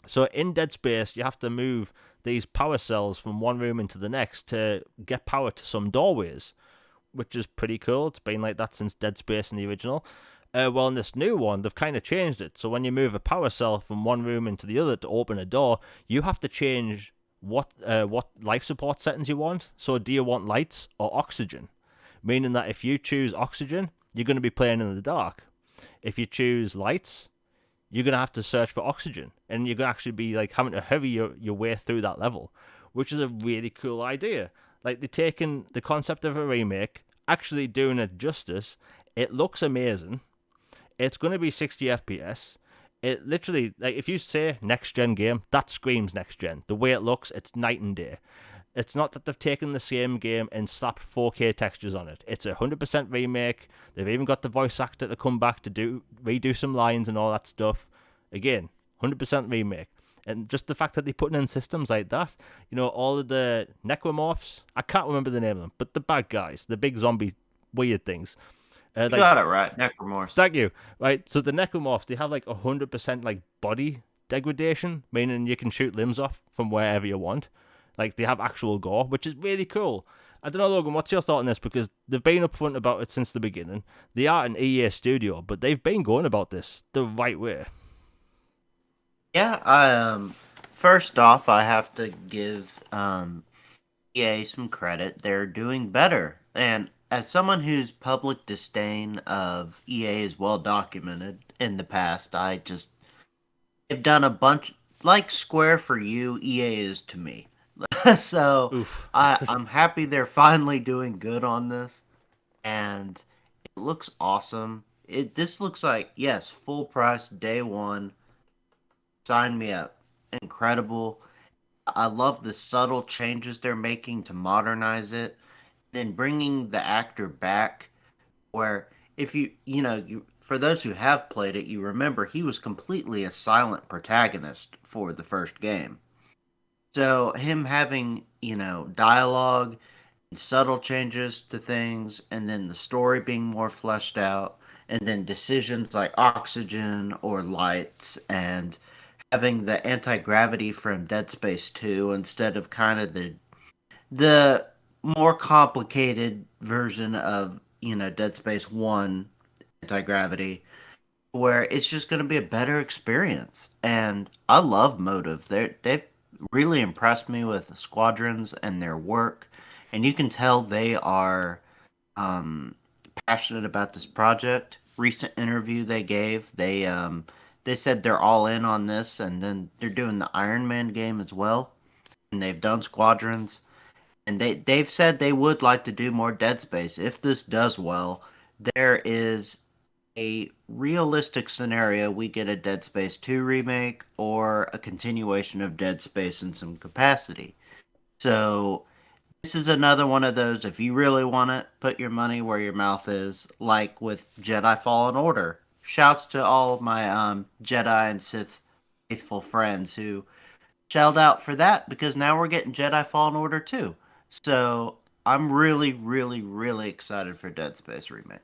So in Dead Space, you have to move these power cells from one room into the next to get power to some doorways, which is pretty cool. It's been like that since Dead Space in the original. Well, in this new one, they've kind of changed it. So when you move a power cell from one room into the other to open a door, you have to change what life support settings you want. So do you want lights or oxygen? Meaning that if you choose oxygen, you're going to be playing in the dark. If you choose lights, you're going to have to search for oxygen. And you're going to actually be like having to hurry your way through that level, which is a really cool idea. Like, they're taking the concept of a remake, actually doing it justice. It looks amazing. It's going to be 60 FPS. It literally, like, if you say next-gen game, that screams next-gen. The way it looks, it's night and day. It's not that they've taken the same game and slapped 4K textures on it. It's a 100% remake. They've even got the voice actor to come back to redo some lines and all that stuff. Again, 100% remake. And just the fact that they're putting in systems like that, all of the necromorphs, I can't remember the name of them, but the bad guys, the big zombie weird things. You got it right, necromorphs. Thank you. Right, so the necromorphs, they have like 100% like body degradation, meaning you can shoot limbs off from wherever you want. Like, they have actual gore, which is really cool. I don't know, Logan, what's your thought on this? Because they've been upfront about it since the beginning. They are an EA studio, but they've been going about this the right way. Yeah, first off, I have to give EA some credit. They're doing better. And as someone whose public disdain of EA is well documented in the past, I just have done a bunch, like Square for you, EA is to me. So I'm happy they're finally doing good on this, and it looks awesome. This looks like, yes, full price day one. Sign me up. Incredible. I love the subtle changes they're making to modernize it. Then bringing the actor back, where if you for those who have played it, you remember he was completely a silent protagonist for the first game. So him having, dialogue and subtle changes to things, and then the story being more fleshed out, and then decisions like oxygen or lights, and having the anti-gravity from Dead Space 2 instead of kind of the more complicated version of, Dead Space 1 anti-gravity, where it's just going to be a better experience. And I love Motive. They've really impressed me with Squadrons and their work, and you can tell they are passionate about this project. Recent interview they gave, they said they're all in on this, and then they're doing the Iron Man game as well, and they've done Squadrons, and they've said they would like to do more Dead Space. If this does well, there is a realistic scenario we get a Dead Space 2 remake or a continuation of Dead Space in some capacity. So this is another one of those, if you really want it, put your money where your mouth is, like with Jedi Fallen Order. Shouts to all of my Jedi and Sith faithful friends who shelled out for that, because now we're getting Jedi Fallen Order 2. So I'm really, really, really excited for Dead Space Remake.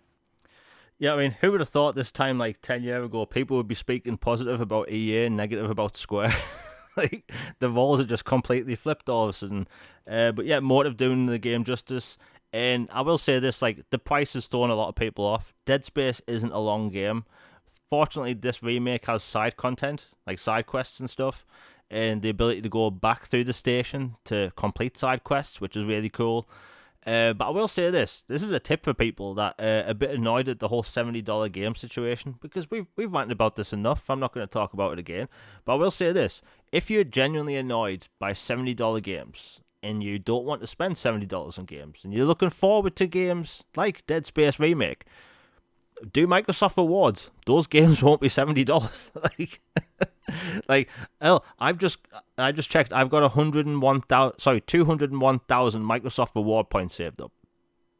Yeah, I mean, who would have thought this time, like 10 years ago, people would be speaking positive about EA and negative about Square? Like, the roles are just completely flipped all of a sudden. But yeah, Motive doing the game justice. And I will say this, like, the price has thrown a lot of people off. Dead Space isn't a long game. Fortunately, this remake has side content, like side quests and stuff, and the ability to go back through the station to complete side quests, which is really cool. But I will say this is a tip for people that are a bit annoyed at the whole $70 game situation, because we've ranted about this enough. I'm not going to talk about it again. But I will say this, if you're genuinely annoyed by $70 games, and you don't want to spend $70 on games, and you're looking forward to games like Dead Space Remake, do Microsoft Rewards. Those games won't be $70. I just checked. I've got 201,000 Microsoft Reward points saved up.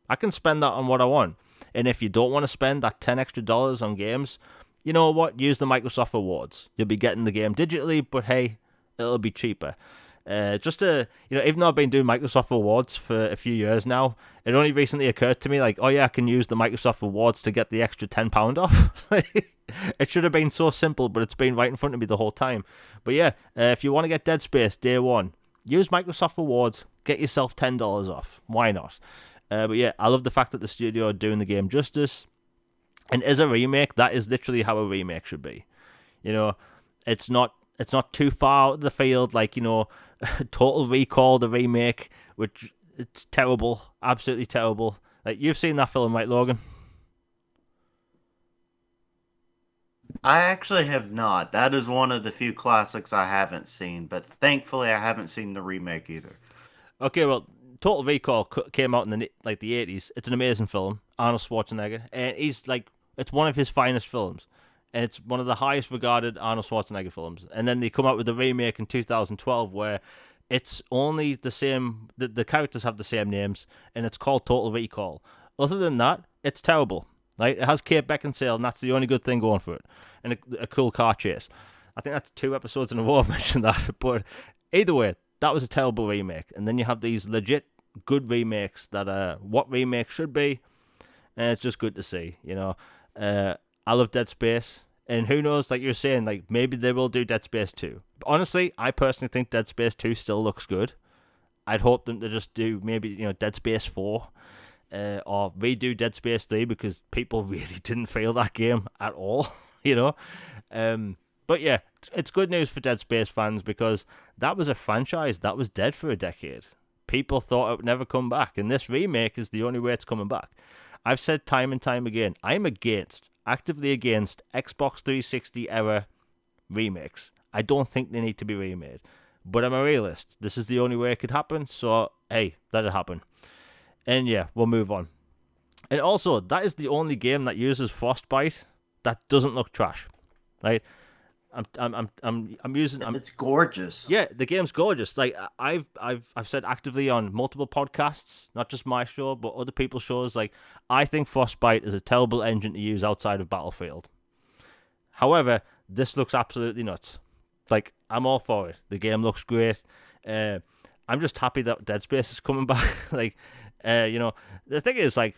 I can spend that on what I want. And if you don't want to spend that $10 extra on games, you know what? Use the Microsoft Rewards. You'll be getting the game digitally, but hey, it'll be cheaper. Even though I've been doing Microsoft Rewards for a few years now, it only recently occurred to me, like, oh yeah, I can use the Microsoft Rewards to get the extra £10 off. It should have been so simple, but it's been right in front of me the whole time. But yeah, if you want to get Dead Space day one, use Microsoft Rewards, get yourself $10 off. Why not? But yeah, I love the fact that the studio are doing the game justice. And as a remake, that is literally how a remake should be. You know, it's not too far out of the field, like, you know, Total Recall, the remake, which it's terrible, absolutely terrible. Like, you've seen that film, right, Logan? I actually have not. That is one of the few classics I haven't seen, but thankfully I haven't seen the remake either. Okay, well, Total Recall came out in the 80s. It's an amazing film. Arnold Schwarzenegger, and he's like, it's one of his finest films, and it's one of the highest regarded Arnold Schwarzenegger films. And then they come out with a remake in 2012 where it's only the same. The characters have the same names, and it's called Total Recall. Other than that, it's terrible. Right? It has Kate Beckinsale, and that's the only good thing going for it, and a cool car chase. I think that's 2 episodes in a row I've mentioned that. But either way, that was a terrible remake. And then you have these legit good remakes that are what remakes should be, and it's just good to see. You know, I love Dead Space, and who knows? Like you're saying, like maybe they will do Dead Space 2. But honestly, I personally think Dead Space 2 still looks good. I'd hope them to just do maybe, you know, Dead Space 4. Or redo Dead Space 3 because people really didn't feel that game at all, you know. But yeah, it's good news for Dead Space fans because that was a franchise that was dead for a decade. People thought it would never come back, and this remake is the only way it's coming back. I've said time and time again, I'm actively against Xbox 360 era remakes. I don't think they need to be remade, but I'm a realist. This is the only way it could happen, so hey, let it happen. And yeah, we'll move on. And also, that is the only game that uses Frostbite that doesn't look trash, right? It's gorgeous. Yeah, the game's gorgeous. Like I've said actively on multiple podcasts, not just my show, but other people's shows. Like I think Frostbite is a terrible engine to use outside of Battlefield. However, this looks absolutely nuts. Like I'm all for it. The game looks great. I'm just happy that Dead Space is coming back. Like. You know, the thing is, like,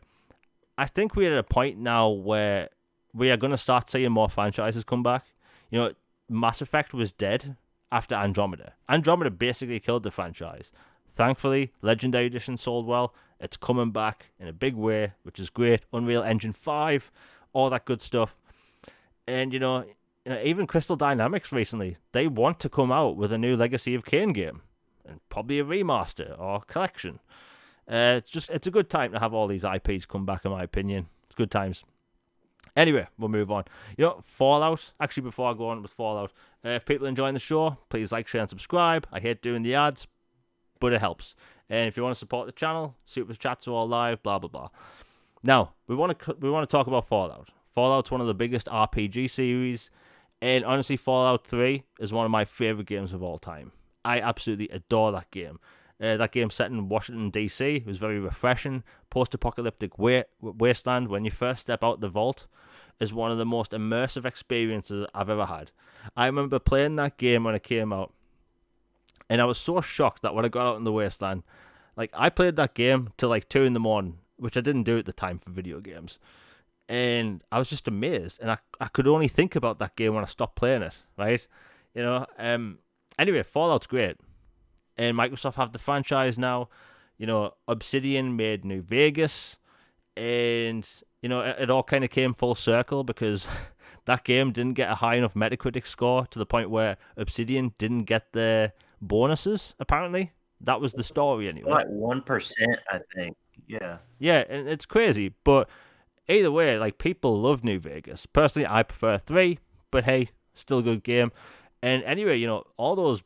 I think we're at a point now where we are going to start seeing more franchises come back. You know, Mass Effect was dead after Andromeda. Andromeda basically killed the franchise. Thankfully, Legendary Edition sold well. It's coming back in a big way, which is great. Unreal Engine 5, all that good stuff. And, you know, even Crystal Dynamics recently, they want to come out with a new Legacy of Kain game. And probably a remaster or collection. It's a good time to have all these IPs come back, in my opinion. It's good times. Anyway, we'll move on. You know, Fallout. Actually, before I go on with Fallout, if people are enjoying the show, please like, share, and subscribe. I hate doing the ads, but it helps. And if you want to support the channel, super chats are all live. Blah blah blah. Now we want to talk about Fallout. Fallout's one of the biggest RPG series, and honestly, Fallout 3 is one of my favorite games of all time. I absolutely adore that game. That game set in Washington, D.C. It was very refreshing. Post-apocalyptic wasteland. When you first step out the vault is one of the most immersive experiences I've ever had. I remember playing that game when it came out, and I was so shocked that when I got out in the wasteland, like, I played that game till like 2 in the morning, which I didn't do at the time for video games. And I was just amazed, and I could only think about that game when I stopped playing it, right? You know, anyway, Fallout's great. And Microsoft have the franchise now. You know, Obsidian made New Vegas. And, you know, it all kind of came full circle because that game didn't get a high enough Metacritic score to the point where Obsidian didn't get their bonuses, apparently. That was the story anyway. Like 1%, I think. Yeah. Yeah, and it's crazy. But either way, like, people love New Vegas. Personally, I prefer 3. But hey, still a good game. And anyway, you know, all those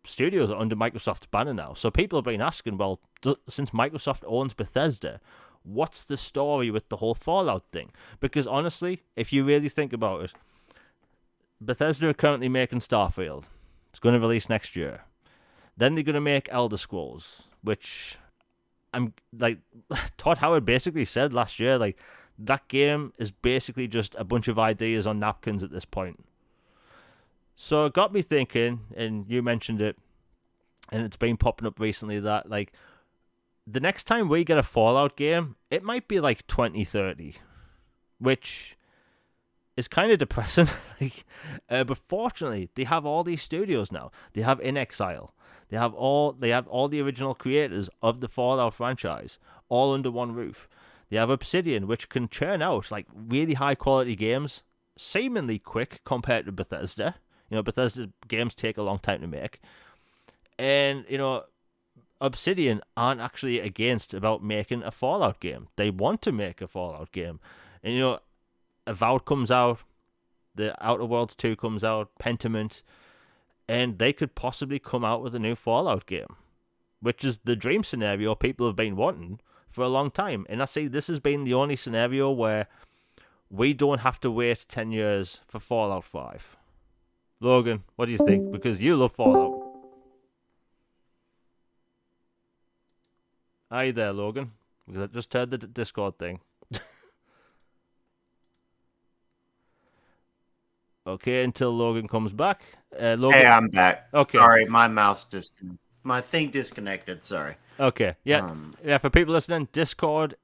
studios are under Microsoft's banner now. So people have been asking, well, since Microsoft owns Bethesda, what's the story with the whole Fallout thing? Because honestly, if you really think about it, Bethesda are currently making Starfield. It's going to release next year. Then they're going to make Elder Scrolls, which I'm like, Todd Howard basically said last year, like, that game is basically just a bunch of ideas on napkins at this point. So it got me thinking, and you mentioned it, and it's been popping up recently, that, like, the next time we get a Fallout game, it might be like 2030, which is kind of depressing. But fortunately, they have all these studios now. They have In Exile. They have all the original creators of the Fallout franchise all under one roof. They have Obsidian, which can churn out like really high quality games, seemingly quick compared to Bethesda. Bethesda games take a long time to make, and Obsidian aren't actually against about making a Fallout game. They want to make a Fallout game, and Avowed comes out, the Outer Worlds 2 comes out, Pentiment, and they could possibly come out with a new Fallout game, which is the dream scenario people have been wanting for a long time. And I see this has been the only scenario where we don't have to wait 10 years for Fallout 5. Logan, what do you think? Because you love Fallout. Are you there, Logan? Because I just heard the Discord thing. Okay, until Logan comes back. Logan... Hey, I'm back. Okay. Sorry, my thing disconnected. Sorry. Okay. Yeah. For people listening, Discord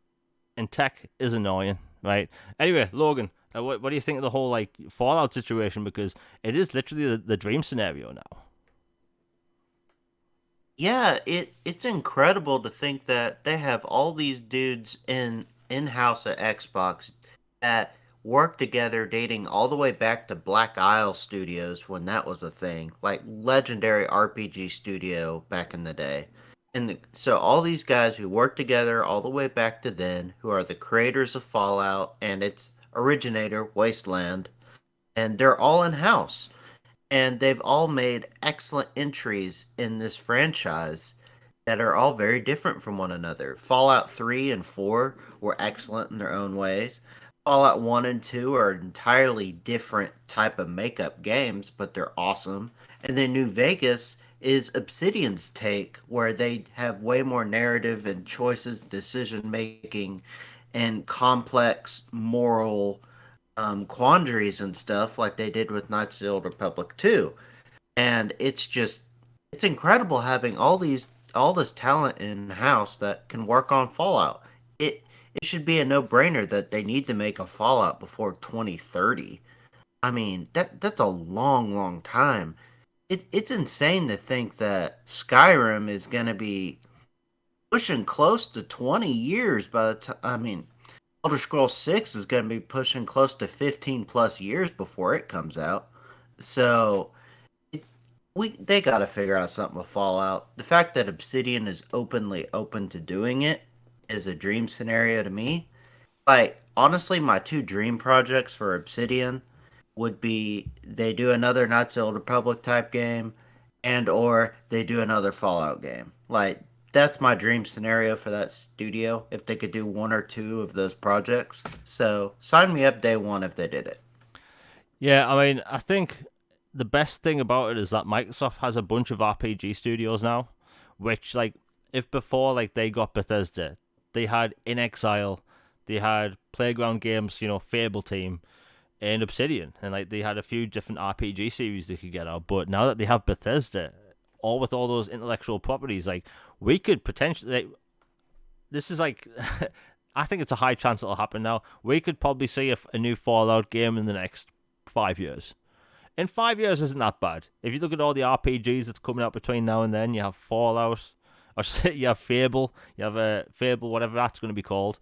and tech is annoying, right? Anyway, Logan, what do you think of the whole Fallout situation? Because it is literally the dream scenario now. Yeah, it's incredible to think that they have all these dudes in-house at Xbox that worked together dating all the way back to Black Isle Studios when that was a thing, like legendary RPG studio back in the day. And so all these guys who worked together all the way back to then, who are the creators of Fallout and its originator, Wasteland, and they're all in-house. And they've all made excellent entries in this franchise that are all very different from one another. Fallout 3 and 4 were excellent in their own ways. Fallout 1 and 2 are entirely different type of makeup games, but they're awesome. And then New Vegas is Obsidian's take, where they have way more narrative and choices, decision making, and complex moral quandaries and stuff like they did with Knights of the Old Republic 2. And it's incredible having all this talent in house that can work on Fallout. It should be a no-brainer that they need to make a Fallout before 2030. I mean, that's a long, long time. It's insane to think that Skyrim is going to be pushing close to 20 years by the time. I mean, Elder Scrolls 6 is going to be pushing close to 15 plus years before it comes out. So they got to figure out something with Fallout. The fact that Obsidian is openly open to doing it is a dream scenario to me. Like, honestly, my two dream projects for Obsidian would be they do another Knights of the Old Republic type game, and or they do another Fallout game. Like, that's my dream scenario for that studio, if they could do one or two of those projects. So, sign me up day one if they did it. Yeah, I mean, I think the best thing about it is that Microsoft has a bunch of RPG studios now, which, if before, they got Bethesda, they had In Exile, they had Playground Games, Fable Team, and Obsidian, and they had a few different RPG series they could get out. But now that they have Bethesda, all with all those intellectual properties, we could potentially, this is I think it's a high chance it'll happen now. We could probably see a new Fallout game in the next 5 years. And 5 years isn't that bad. If you look at all the RPGs that's coming out between now and then, you have Fallout, or you have Fable, you have Fable, whatever that's going to be called.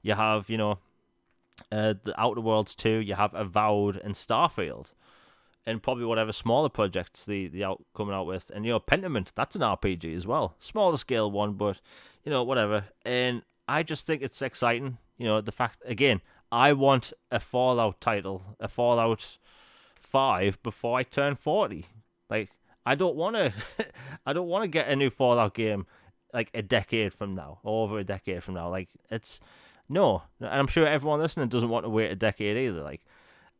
You have, the Outer Worlds 2, you have Avowed and Starfield, and probably whatever smaller projects they coming out with. And, Pentiment, that's an RPG as well. Smaller scale one, but, whatever. And I just think it's exciting. The fact, again, I want a Fallout title, a Fallout 5 before I turn 40. I don't want to get a new Fallout game a decade from now, or over a decade from now. It's no, and I'm sure everyone listening doesn't want to wait a decade either.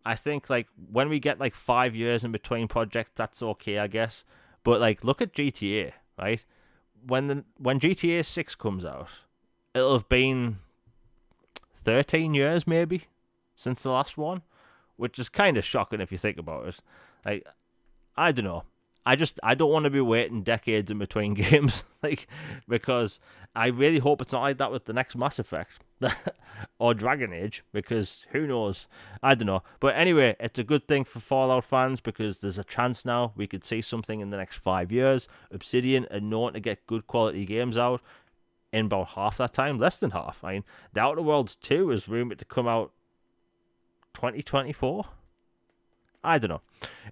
I think when we get 5 years in between projects, that's okay, I guess. But look at GTA, right? When GTA 6 comes out, it'll have been 13 years maybe since the last one, which is kind of shocking if you think about it. I don't know. I don't want to be waiting decades in between games, because I really hope it's not like that with the next Mass Effect. or Dragon Age, because who knows? I don't know. But anyway, it's a good thing for Fallout fans because there's a chance now we could see something in the next 5 years. Obsidian are known to get good quality games out in about half that time, less than half. I mean, The Outer Worlds 2 is rumored to come out 2024. I don't know.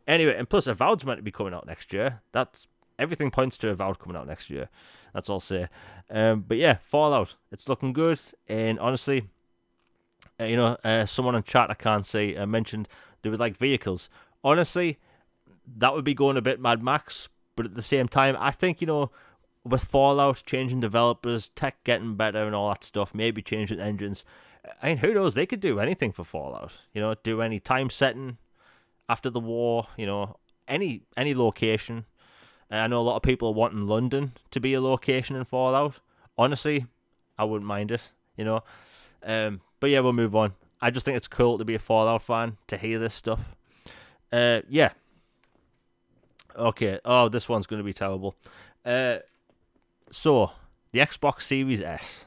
Anyway, and plus Avowed's meant to be coming out next year. That's everything points to Avowed coming out next year. That's all I'll say. But yeah, Fallout, it's looking good. And honestly, someone in chat I can't see mentioned they would like vehicles. Honestly, that would be going a bit Mad Max. But at the same time, I think, with Fallout, changing developers, tech getting better and all that stuff, maybe changing engines. I mean, who knows? They could do anything for Fallout. Do any time setting after the war, any location. I know a lot of people are wanting London to be a location in Fallout. Honestly, I wouldn't mind it, But yeah, we'll move on. I just think it's cool to be a Fallout fan, to hear this stuff. Yeah. Okay. Oh, this one's going to be terrible. So, the Xbox Series S.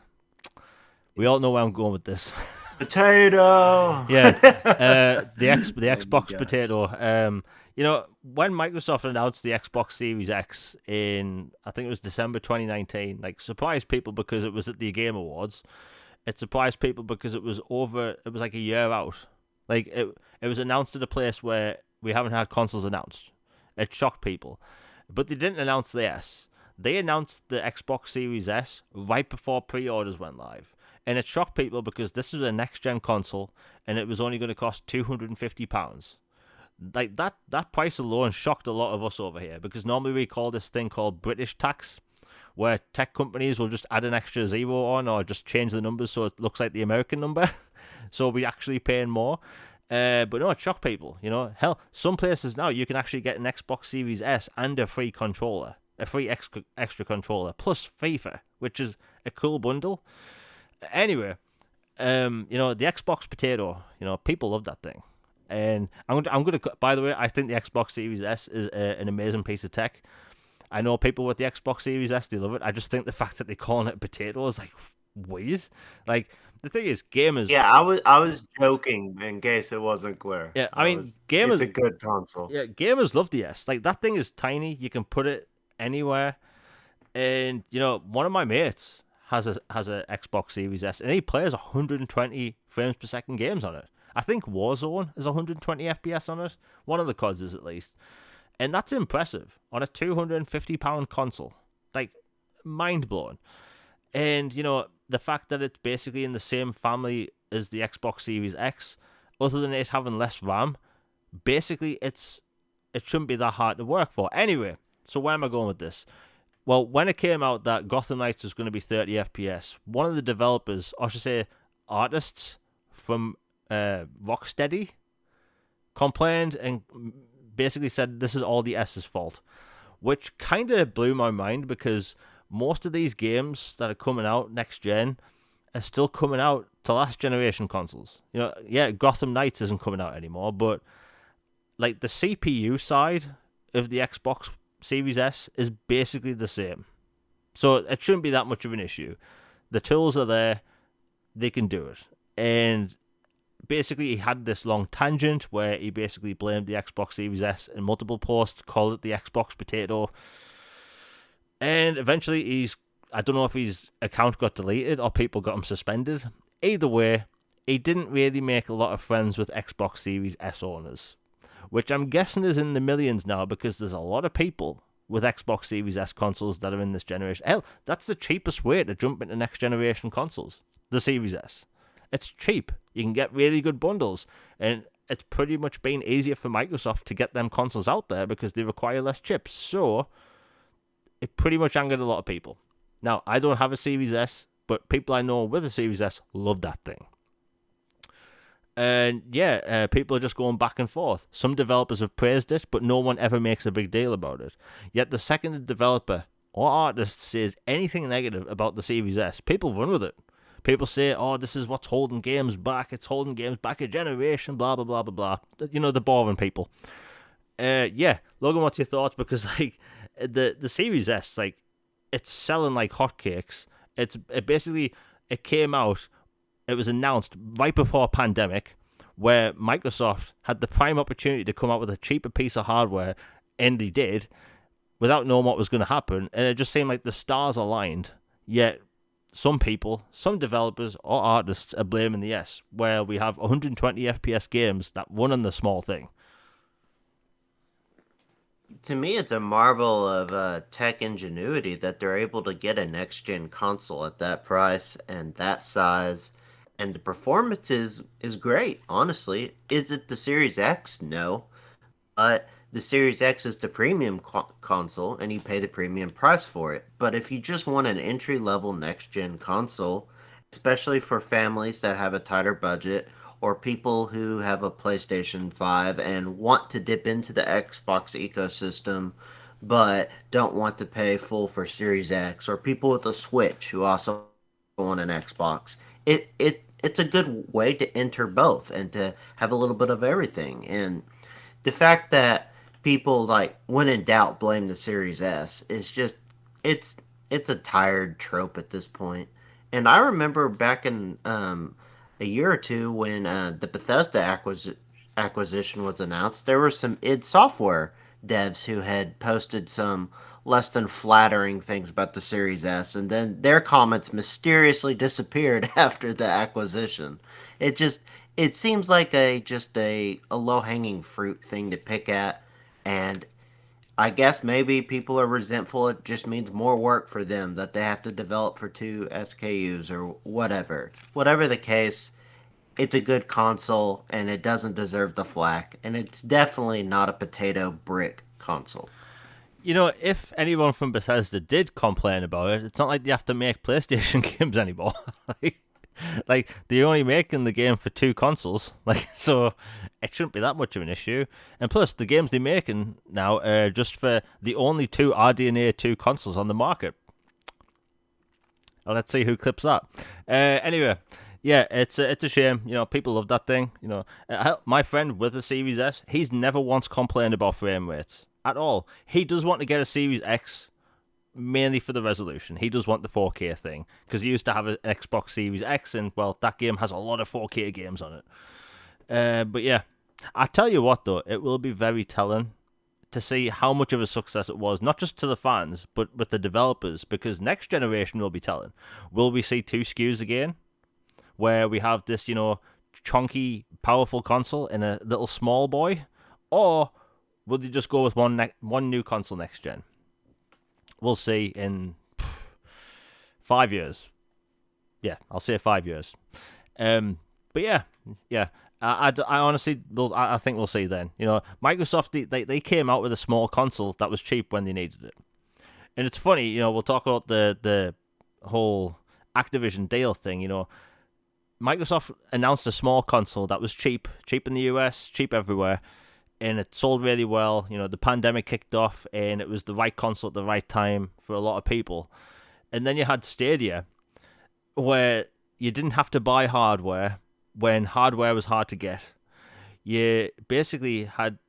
We all know where I'm going with this. Potato! Yeah. The Xbox potato. When Microsoft announced the Xbox Series X in, I think it was December 2019, surprised people because it was at the Game Awards. It surprised people because it was like a year out. It was announced at a place where we haven't had consoles announced. It shocked people. But they didn't announce the S. They announced the Xbox Series S right before pre-orders went live. And it shocked people because this was a next-gen console and it was only going to cost £250. That price alone shocked a lot of us over here because normally we call this thing called British tax, where tech companies will just add an extra zero on or just change the numbers so it looks like the American number. So we're actually paying more. But no, it shocked people. Hell, some places now you can actually get an Xbox Series S and a free controller, a free extra controller, plus FIFA, which is a cool bundle. Anyway, the Xbox potato, people love that thing. And I'm gonna. By the way, I think the Xbox Series S is an amazing piece of tech. I know people with the Xbox Series S, they love it. I just think the fact that they calling it potato is weird. The thing is, gamers. Yeah, I was joking in case it wasn't clear. Yeah, I mean, gamers. It's a good console. Yeah, gamers love the S. That thing is tiny. You can put it anywhere. And one of my mates has a Xbox Series S, and he plays 120 frames per second games on it. I think Warzone is 120 FPS on it. One of the CODs is at least. And that's impressive on a £250 console. Mind-blowing. And, the fact that it's basically in the same family as the Xbox Series X, other than it having less RAM, basically it shouldn't be that hard to work for. Anyway, so where am I going with this? Well, when it came out that Gotham Knights was going to be 30 FPS, one of the developers, or I should say artists from Rocksteady, complained and basically said this is all the S's fault, which kind of blew my mind because most of these games that are coming out next gen are still coming out to last generation consoles. Gotham Knights isn't coming out anymore, but the CPU side of the Xbox Series S is basically the same. So it shouldn't be that much of an issue. The tools are there, they can do it. And basically he had this long tangent where he basically blamed the Xbox Series S in multiple posts, called it the Xbox potato. And eventually I don't know if his account got deleted or people got him suspended. Either way, he didn't really make a lot of friends with Xbox Series S owners, which I'm guessing is in the millions now because there's a lot of people with Xbox Series S consoles that are in this generation. Hell, that's the cheapest way to jump into next generation consoles, the Series S. It's cheap. You can get really good bundles, and it's pretty much been easier for Microsoft to get them consoles out there because they require less chips. So it pretty much angered a lot of people. Now, I don't have a Series S, but people I know with a Series S love that thing. And yeah, people are just going back and forth. Some developers have praised it, but no one ever makes a big deal about it. Yet the second a developer or artist says anything negative about the Series S, people run with it. People say, oh, this is what's holding games back. It's holding games back a generation, blah, blah, blah, blah, blah. The boring people. Yeah, Logan, what's your thoughts? Because, the Series S, it's selling like hotcakes. It came out it was announced right before a pandemic, where Microsoft had the prime opportunity to come out with a cheaper piece of hardware, and they did, without knowing what was going to happen, and it just seemed like the stars aligned. Yet some people, some developers or artists are blaming the S, where we have 120 FPS games that run on the small thing. To me, it's a marvel of tech ingenuity that they're able to get a next gen console at that price and that size, and the performance is great. Honestly, is it the Series X? No, but the Series X is the premium console, and you pay the premium price for it. But if you just want an entry level next gen console, especially for families that have a tighter budget or people who have a PlayStation 5 and want to dip into the Xbox ecosystem but don't want to pay full for Series X, or people with a Switch who also want an Xbox, it's a good way to enter both and to have a little bit of everything. And the fact that people, like, when in doubt blame the Series S is just, it's it's a tired trope at this point. And I remember back in a year or two when the Bethesda acquisition was announced, there were some id Software devs who had posted some less than flattering things about the Series S, and then their comments mysteriously disappeared after the acquisition. It just, it seems like a low hanging fruit thing to pick at, and I guess maybe people are resentful. It just means more work for them that they have to develop for two SKUs or whatever. Whatever the case, it's a good console and it doesn't deserve the flack. And it's definitely not a potato brick console. You know, if anyone from Bethesda did complain about it, it's not like they have to make PlayStation games anymore. Like they're only making the game for two consoles, so it shouldn't be that much of an issue. And plus, the games they're making now are just for the only two RDNA 2 consoles on the market. Well, let's see who clips that. Anyway, yeah, it's a shame. You know, people love that thing. You know, my friend with the Series S, he's never once complained about frame rates at all. He does want to get a Series X mainly for the resolution. He does want the 4K thing because he used to have an Xbox Series X, and well, that game has a lot of 4K games on it. But yeah, I tell you what though, it will be very telling to see how much of a success it was, not just to the fans, but with the developers, because next generation will be telling. Will we see two SKUs again, where we have this, you know, chunky, powerful console and a little small boy, or will they just go with one new console next gen? We'll see in 5 years. Yeah, I'll say 5 years. But yeah. I honestly, I think we'll see then. You know, Microsoft, they came out with a small console that was cheap when they needed it. And it's funny, you know, we'll talk about the whole Activision deal thing, you know. Microsoft announced a small console that was cheap in the US, cheap everywhere, and it sold really well. You know, the pandemic kicked off, and it was the right console at the right time for a lot of people. And then you had Stadia, where you didn't have to buy hardware when hardware was hard to get. You basically had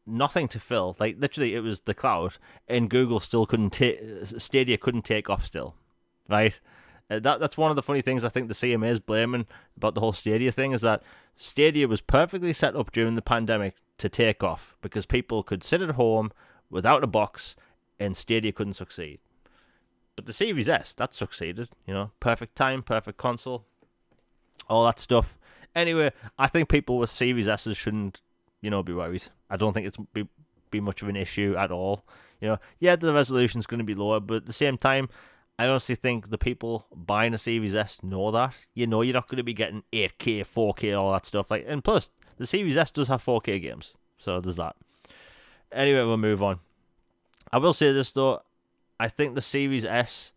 nothing to fill. Like, literally, it was the cloud, and Google still Stadia couldn't take off still, right? That's one of the funny things I think the CMA is blaming about the whole Stadia thing, is that Stadia was perfectly set up during the pandemic to take off because people could sit at home without a box and Stadia couldn't succeed. But the Series S, that succeeded, you know, perfect time, perfect console, all that stuff. Anyway, I think people with Series S's shouldn't, you know, be worried. I don't think it's be much of an issue at all. You know, yeah, the resolution's going to be lower, but at the same time, I honestly think the people buying a Series S know that. You know, you're not going to be getting 8K, 4K, all that stuff. And plus, the Series S does have 4K games, so there's that. Anyway, we'll move on. I will say this though, I think the Series S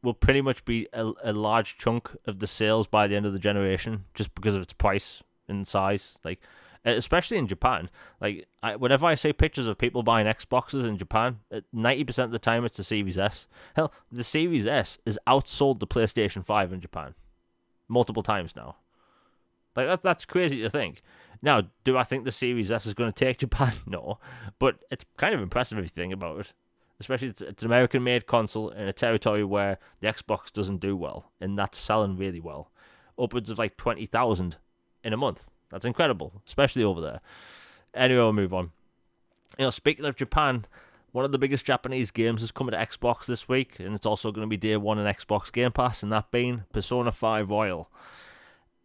will pretty much be a large chunk of the sales by the end of the generation, just because of its price and size. Like, especially in Japan. Like, whenever I see pictures of people buying Xboxes in Japan, 90% of the time it's the Series S. Hell, the Series S is outsold the PlayStation 5 in Japan multiple times now. Like, that's crazy to think. Now, do I think the Series S is going to take Japan? No, but it's kind of impressive if you think about it. Especially it's an American-made console in a territory where the Xbox doesn't do well, and that's selling really well. upwards of like 20,000 in a month. That's incredible, especially over there. Anyway, we'll move on. Speaking of Japan, one of the biggest Japanese games is coming to Xbox this week, and it's also going to be day one in Xbox Game Pass, and that being Persona 5 Royal.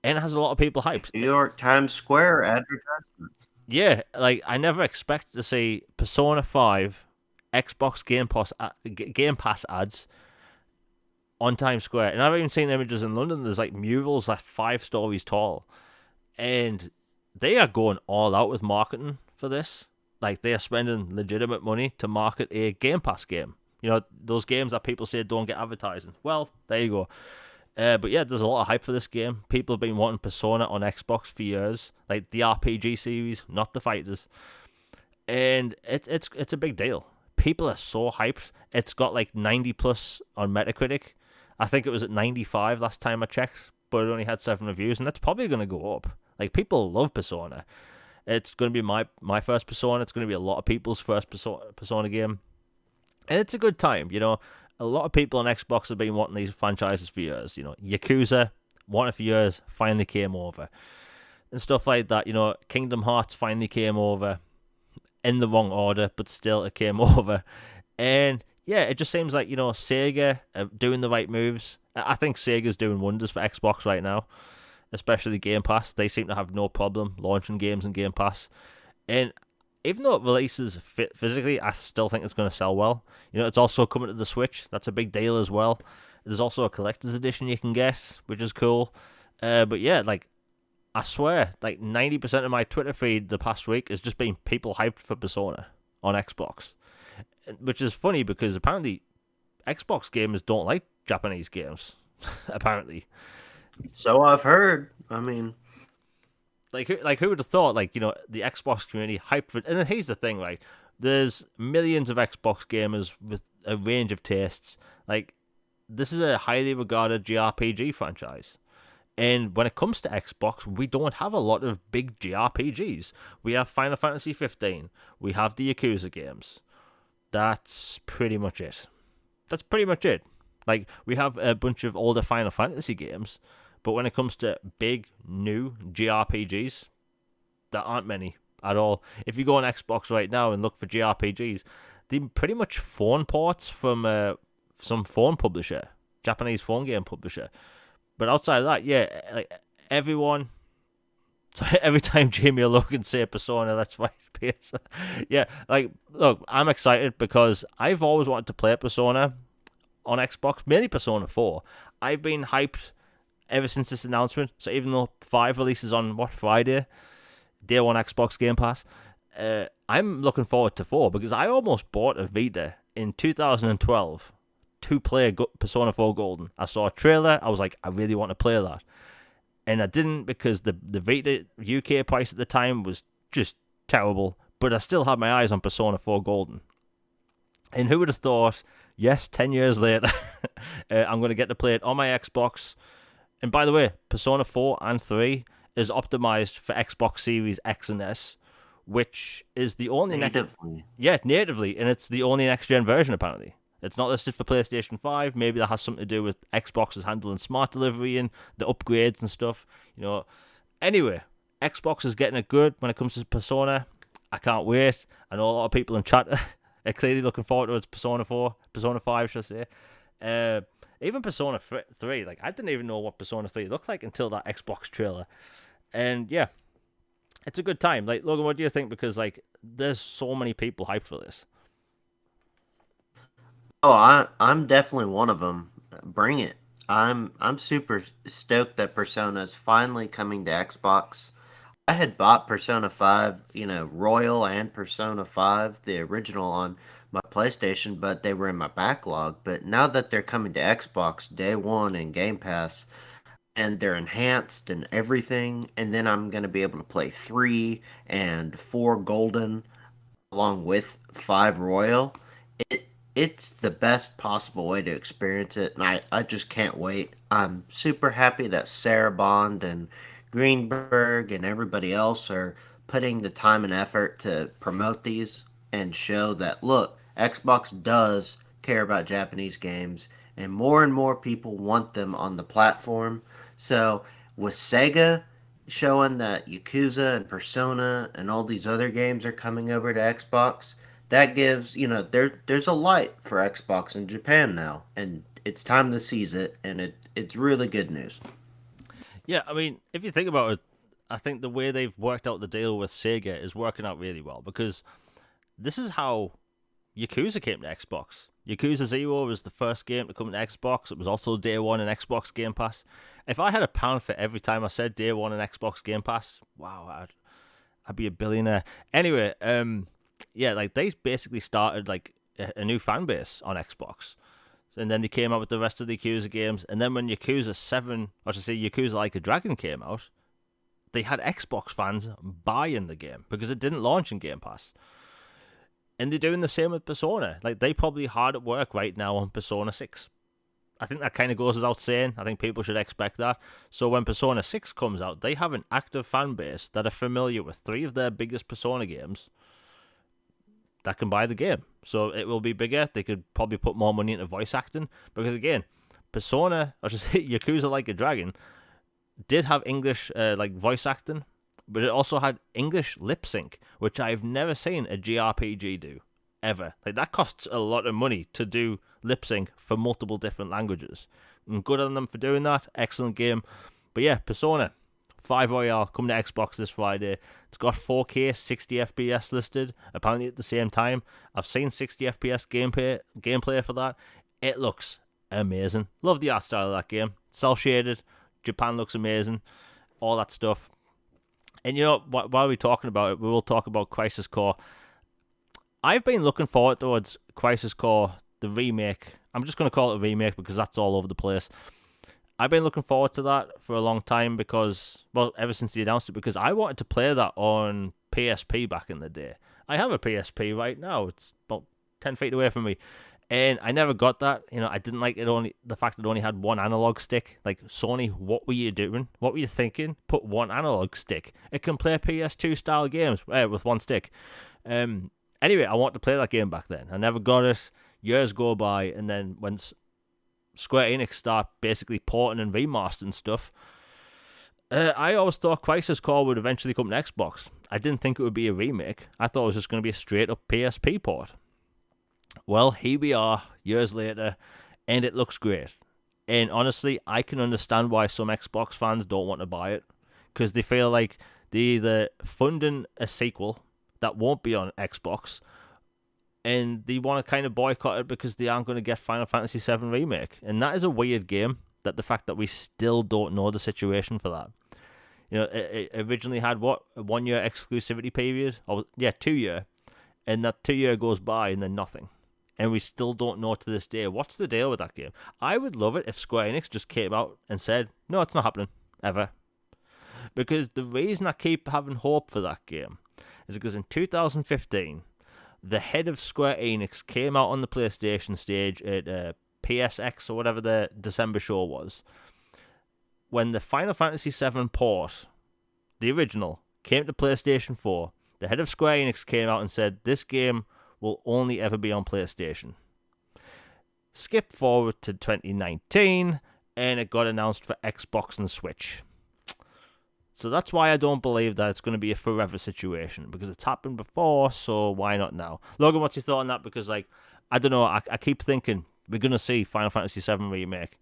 And it has a lot of people hyped. New York Times Square advertisements. Yeah, like I never expected to see Persona 5 Xbox Game Pass ads on Times Square. And I've even seen images in London. There's like murals like 5 stories tall. And they are going all out with marketing for this. Like, they are spending legitimate money to market a Game Pass game. Those games that people say don't get advertising. Well, there you go. But yeah, there's a lot of hype for this game. People have been wanting Persona on Xbox for years. Like, the RPG series, not the fighters. And it's a big deal. People are so hyped. It's got like 90 plus on Metacritic. I think it was at 95 last time I checked, but it only had 7 reviews, and that's probably going to go up. Like, people love Persona. It's going to be my first Persona. It's going to be a lot of people's first Persona game. And it's a good time, A lot of people on Xbox have been wanting these franchises for years. Yakuza, wanted for years, finally came over. And stuff like that. Kingdom Hearts finally came over. In the wrong order, but still it came over. And yeah, it just seems like, Sega are doing the right moves. I think Sega's doing wonders for Xbox right now, especially Game Pass. They seem to have no problem launching games in Game Pass. And even though it releases physically, I still think it's going to sell well. It's also coming to the Switch. That's a big deal as well. There's also a collector's edition you can get, which is cool. But yeah, like, I swear, like 90% of my Twitter feed the past week has just been people hyped for Persona on Xbox. Which is funny because apparently Xbox gamers don't like Japanese games. Apparently. So I've heard. I mean, who would have thought, the Xbox community hyped for... And then here's the thing, right? There's millions of Xbox gamers with a range of tastes. Like, this is a highly regarded JRPG franchise. And when it comes to Xbox, we don't have a lot of big JRPGs. We have Final Fantasy 15. We have the Yakuza games. That's pretty much it. Like, we have a bunch of older Final Fantasy games, but when it comes to big, new JRPGs, there aren't many at all. If you go on Xbox right now and look for JRPGs, they're pretty much phone ports from some phone publisher, Japanese phone game publisher. But outside of that, yeah, like, everyone... So every time Jamie or Logan say Persona, that's right. Yeah, like, look, I'm excited because I've always wanted to play Persona on Xbox, mainly Persona 4. I've been hyped ever since this announcement. So even though 5 releases on, Friday? Day 1 Xbox Game Pass. I'm looking forward to 4 because I almost bought a Vita in 2012 to play Persona 4 Golden. I saw a trailer. I was like, I really want to play that. And I didn't because the Vita UK price at the time was just terrible. But I still had my eyes on Persona 4 Golden. And who would have thought, yes, 10 years later, I'm going to get to play it on my Xbox. And by the way, Persona 4 and 3 is optimized for Xbox Series X and S, which is the only... natively. Natively. And it's the only next-gen version, apparently. It's not listed for PlayStation 5. Maybe that has something to do with Xbox's handling smart delivery and the upgrades and stuff. Anyway, Xbox is getting it good when it comes to Persona. I can't wait. I know a lot of people in chat are clearly looking forward to it. Persona 5, should I say. Even Persona 3. Like, I didn't even know what Persona 3 looked like until that Xbox trailer. And yeah, it's a good time. Like, Logan, what do you think? Because, like, there's so many people hyped for this. Oh, I'm definitely one of them. Bring it. I'm super stoked that Persona is finally coming to Xbox. I had bought Persona 5, Royal and Persona 5, the original, on my PlayStation, but they were in my backlog. But now that they're coming to Xbox day 1 and Game Pass, and they're enhanced and everything, and then I'm going to be able to play 3 and 4 Golden along with 5 Royal, it's the best possible way to experience it, and I just can't wait. I'm super happy that Sarah Bond and Greenberg and everybody else are putting the time and effort to promote these and show that, look, Xbox does care about Japanese games, and more people want them on the platform. So with Sega showing that Yakuza and Persona and all these other games are coming over to Xbox, that gives, there's a light for Xbox in Japan now, and it's time to seize it, and it's really good news. Yeah, I mean, if you think about it, I think the way they've worked out the deal with Sega is working out really well because this is how Yakuza came to Xbox. Yakuza 0 was the first game to come to Xbox. It was also day one in Xbox Game Pass. If I had a pound for every time I said day one in Xbox Game Pass, wow, I'd be a billionaire. Anyway, yeah, like they basically started like a new fan base on Xbox. And then they came out with the rest of the Yakuza games. And then when Yakuza 7, or to say Yakuza Like a Dragon came out, they had Xbox fans buying the game because it didn't launch in Game Pass. And they're doing the same with Persona. Like, they probably hard at work right now on Persona 6. I think that kind of goes without saying. I think people should expect that. So when Persona 6 comes out, they have an active fan base that are familiar with 3 of their biggest Persona games that can buy the game. So it will be bigger. They could probably put more money into voice acting. Because again, Persona, or just Yakuza Like a Dragon, did have English like voice acting, but it also had English lip sync, which I've never seen a JRPG do ever. Like, that costs a lot of money to do lip sync for multiple different languages. And good on them for doing that. Excellent game. But yeah, Persona 5 Royale coming to Xbox this Friday. It's got 4K 60 FPS listed. Apparently at the same time, I've seen 60 FPS gameplay for that. It looks amazing. Love the art style of that game. Cell shaded. Japan looks amazing. All that stuff. And you know, while we're talking about it, we will talk about Crisis Core. I've been looking forward towards Crisis Core, the remake. I'm just going to call it a remake because that's all over the place. I've been looking forward to that for a long time because, well, ever since they announced it, because I wanted to play that on PSP back in the day. I have a PSP right now. It's about 10 feet away from me. And I never got that. You know, I didn't like the fact it only had one analog stick. Like, Sony, what were you doing? What were you thinking? Put one analog stick. It can play PS2 style games with one stick. Anyway, I wanted to play that game back then. I never got it. Years go by, and then when Square Enix start basically porting and remastering stuff, I always thought Crisis Core would eventually come to Xbox. I didn't think it would be a remake. I thought it was just going to be a straight up PSP port. Well, here we are, years later, and it looks great. And honestly, I can understand why some Xbox fans don't want to buy it, because they feel like they're either funding a sequel that won't be on Xbox, and they want to kind of boycott it because they aren't going to get Final Fantasy VII Remake. And that is a weird game, that the fact that we still don't know the situation for that. You know, it originally had, what, a 1 year exclusivity period? Or, yeah, 2 year. And that 2 year goes by and then nothing. And we still don't know to this day what's the deal with that game. I would love it if Square Enix just came out and said, no, it's not happening, ever. Because the reason I keep having hope for that game is because in 2015, the head of Square Enix came out on the PlayStation stage at PSX or whatever the December show was, when the Final Fantasy VII port, the original, came to PlayStation 4. The head of Square Enix came out and said, this game will only ever be on PlayStation. Skip forward to 2019, and it got announced for Xbox and Switch. So that's why I don't believe that it's going to be a forever situation, because it's happened before, so why not now? Logan, what's your thought on that? Because, like, I don't know, I keep thinking we're going to see Final Fantasy VII Remake.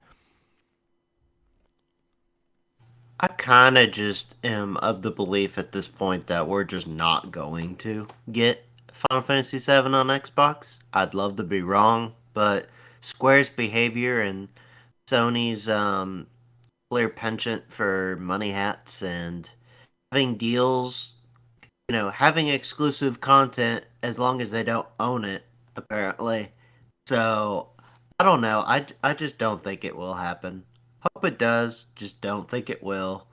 I kind of just am of the belief at this point that we're just not going to get Final Fantasy VII on Xbox. I'd love to be wrong, but Square's behavior and Sony's clear penchant for money hats and having deals, having exclusive content as long as they don't own it, apparently. So, I don't know. I just don't think it will happen. Hope it does, just don't think it will.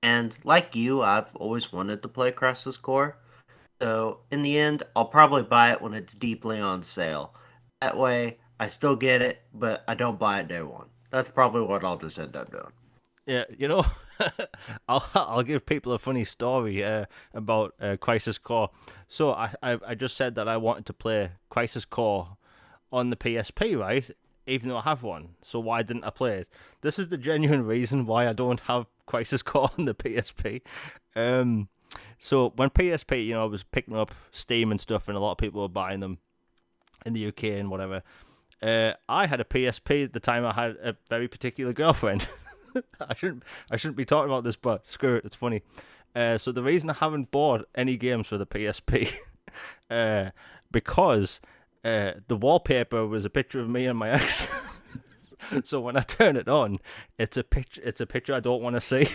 And like you, I've always wanted to play Crisis Core. So, in the end, I'll probably buy it when it's deeply on sale. That way, I still get it, but I don't buy it day one. That's probably what I'll just end up doing. Yeah, I'll give people a funny story about Crisis Core. So I just said that I wanted to play Crisis Core on the PSP, right? Even though I have one. So why didn't I play it? This is the genuine reason why I don't have Crisis Core on the PSP. So when PSP, was picking up Steam and stuff, and a lot of people were buying them in the UK and whatever. I had a PSP at the time. I had a very particular girlfriend. I shouldn't be talking about this, but screw it, it's funny. So the reason I haven't bought any games for the PSP, because the wallpaper was a picture of me and my ex. So when I turn it on, it's a picture I don't want to see.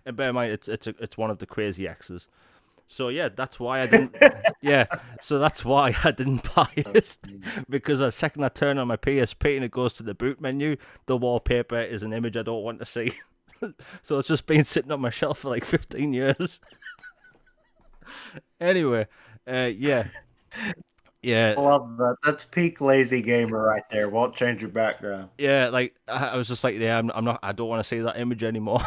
And bear in mind, it's one of the crazy exes. So yeah, that's why I didn't. Yeah, so that's why I didn't buy it, because the second I turn on my PSP and it goes to the boot menu, the wallpaper is an image I don't want to see. So it's just been sitting on my shelf for like 15 years. Anyway, yeah. I love that. That's peak lazy gamer right there. Won't change your background. Yeah, like I was just like, yeah, I'm not. I don't want to see that image anymore.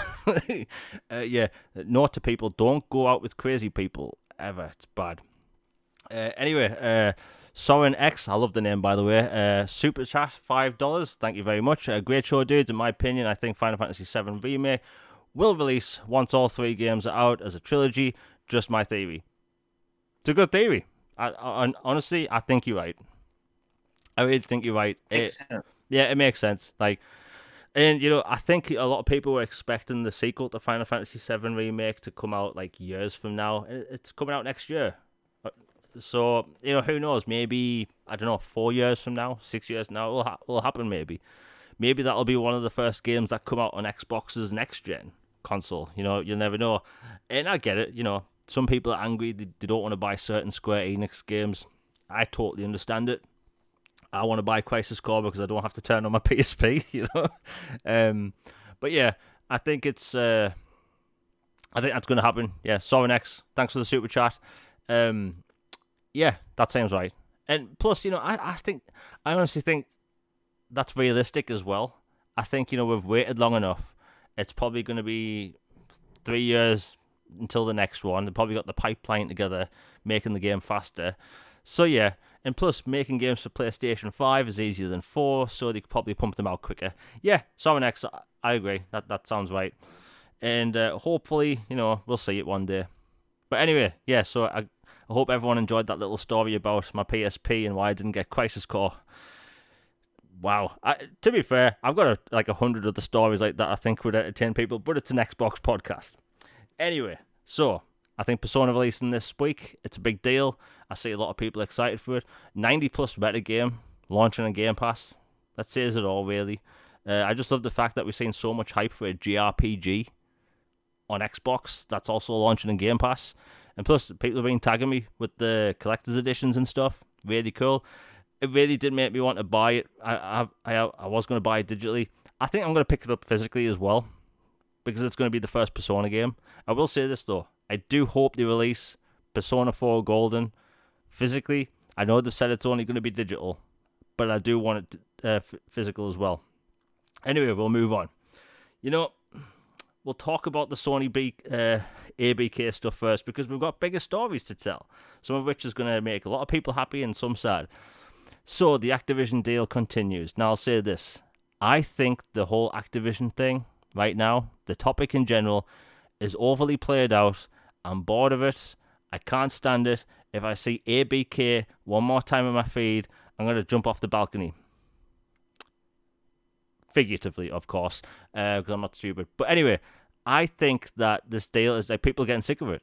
Yeah, note to people: don't go out with crazy people ever. It's bad. Anyway, Soren X, I love the name by the way. Super chat, $5. Thank you very much. Great show, dudes. In my opinion, I think Final Fantasy VII Remake will release once all 3 games are out as a trilogy. Just my theory. It's a good theory. I honestly, I think you're right. I really think you're right. Yeah, it makes sense. Like, and I think a lot of people were expecting the sequel to Final Fantasy VII Remake to come out like years from now. It's coming out next year. So, who knows? Maybe, I don't know, 4 years from now, 6 years from now, will happen maybe. Maybe that'll be one of the first games that come out on Xbox's next-gen console. You'll never know. And I get it, Some people are angry, they don't want to buy certain Square Enix games. I totally understand it. I want to buy Crisis Core because I don't have to turn on my PSP, But yeah, I think it's... I think that's going to happen. Yeah, Soren X, thanks for the super chat. Yeah, that sounds right. And plus, I honestly think that's realistic as well. I think, we've waited long enough. It's probably going to be 3 years until the next one. They've probably got the pipeline together, making the game faster. So yeah, and plus making games for PlayStation 5 is easier than 4, so they could probably pump them out quicker. Yeah, Soren X, I agree. That sounds right. And hopefully, we'll see it one day. But anyway, yeah, so I hope everyone enjoyed that little story about my PSP and why I didn't get Crisis Core. Wow. To be fair, I've got 100 other stories like that I think would entertain people, but it's an Xbox podcast. Anyway, so I think Persona releasing this week, it's a big deal. I see a lot of people excited for it. 90 plus meta game launching on Game Pass. That says it all, really. I just love the fact that we've seen so much hype for a JRPG on Xbox that's also launching in Game Pass. And plus, people have been tagging me with the collector's editions and stuff. Really cool. It really did make me want to buy it. I was going to buy it digitally. I think I'm going to pick it up physically as well, because it's going to be the first Persona game. I will say this though, I do hope they release Persona 4 Golden physically. I know they've said it's only going to be digital, but I do want it physical as well. Anyway, we'll move on. We'll talk about the Sony ABK stuff first, because we've got bigger stories to tell, some of which is going to make a lot of people happy and some sad. So the Activision deal continues. Now I'll say this. I think the whole Activision thing right now, the topic in general, is overly played out. I'm bored of it. I can't stand it. If I see ABK one more time in my feed, I'm going to jump off the balcony. Figuratively, of course, because I'm not stupid. But anyway, I think that this deal is like people are getting sick of it.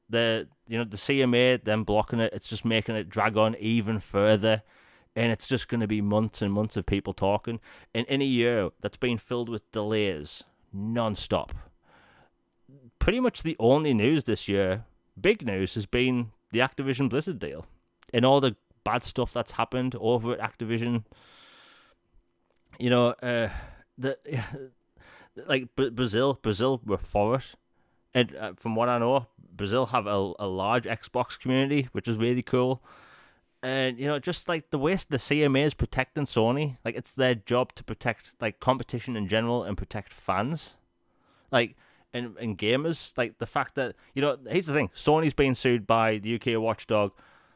The CMA, them blocking it, it's just making it drag on even further. And it's just going to be months and months of people talking. And in a year that's been filled with delays non-stop. Pretty much the only news this year, big news, has been the Activision Blizzard deal. And all the bad stuff that's happened over at Activision. Brazil were for it. And from what I know, Brazil have a large Xbox community, which is really cool. And, just like the way the CMA is protecting Sony, like it's their job to protect like competition in general and protect fans. Like, and gamers, like the fact that, here's the thing, Sony's being sued by the UK watchdog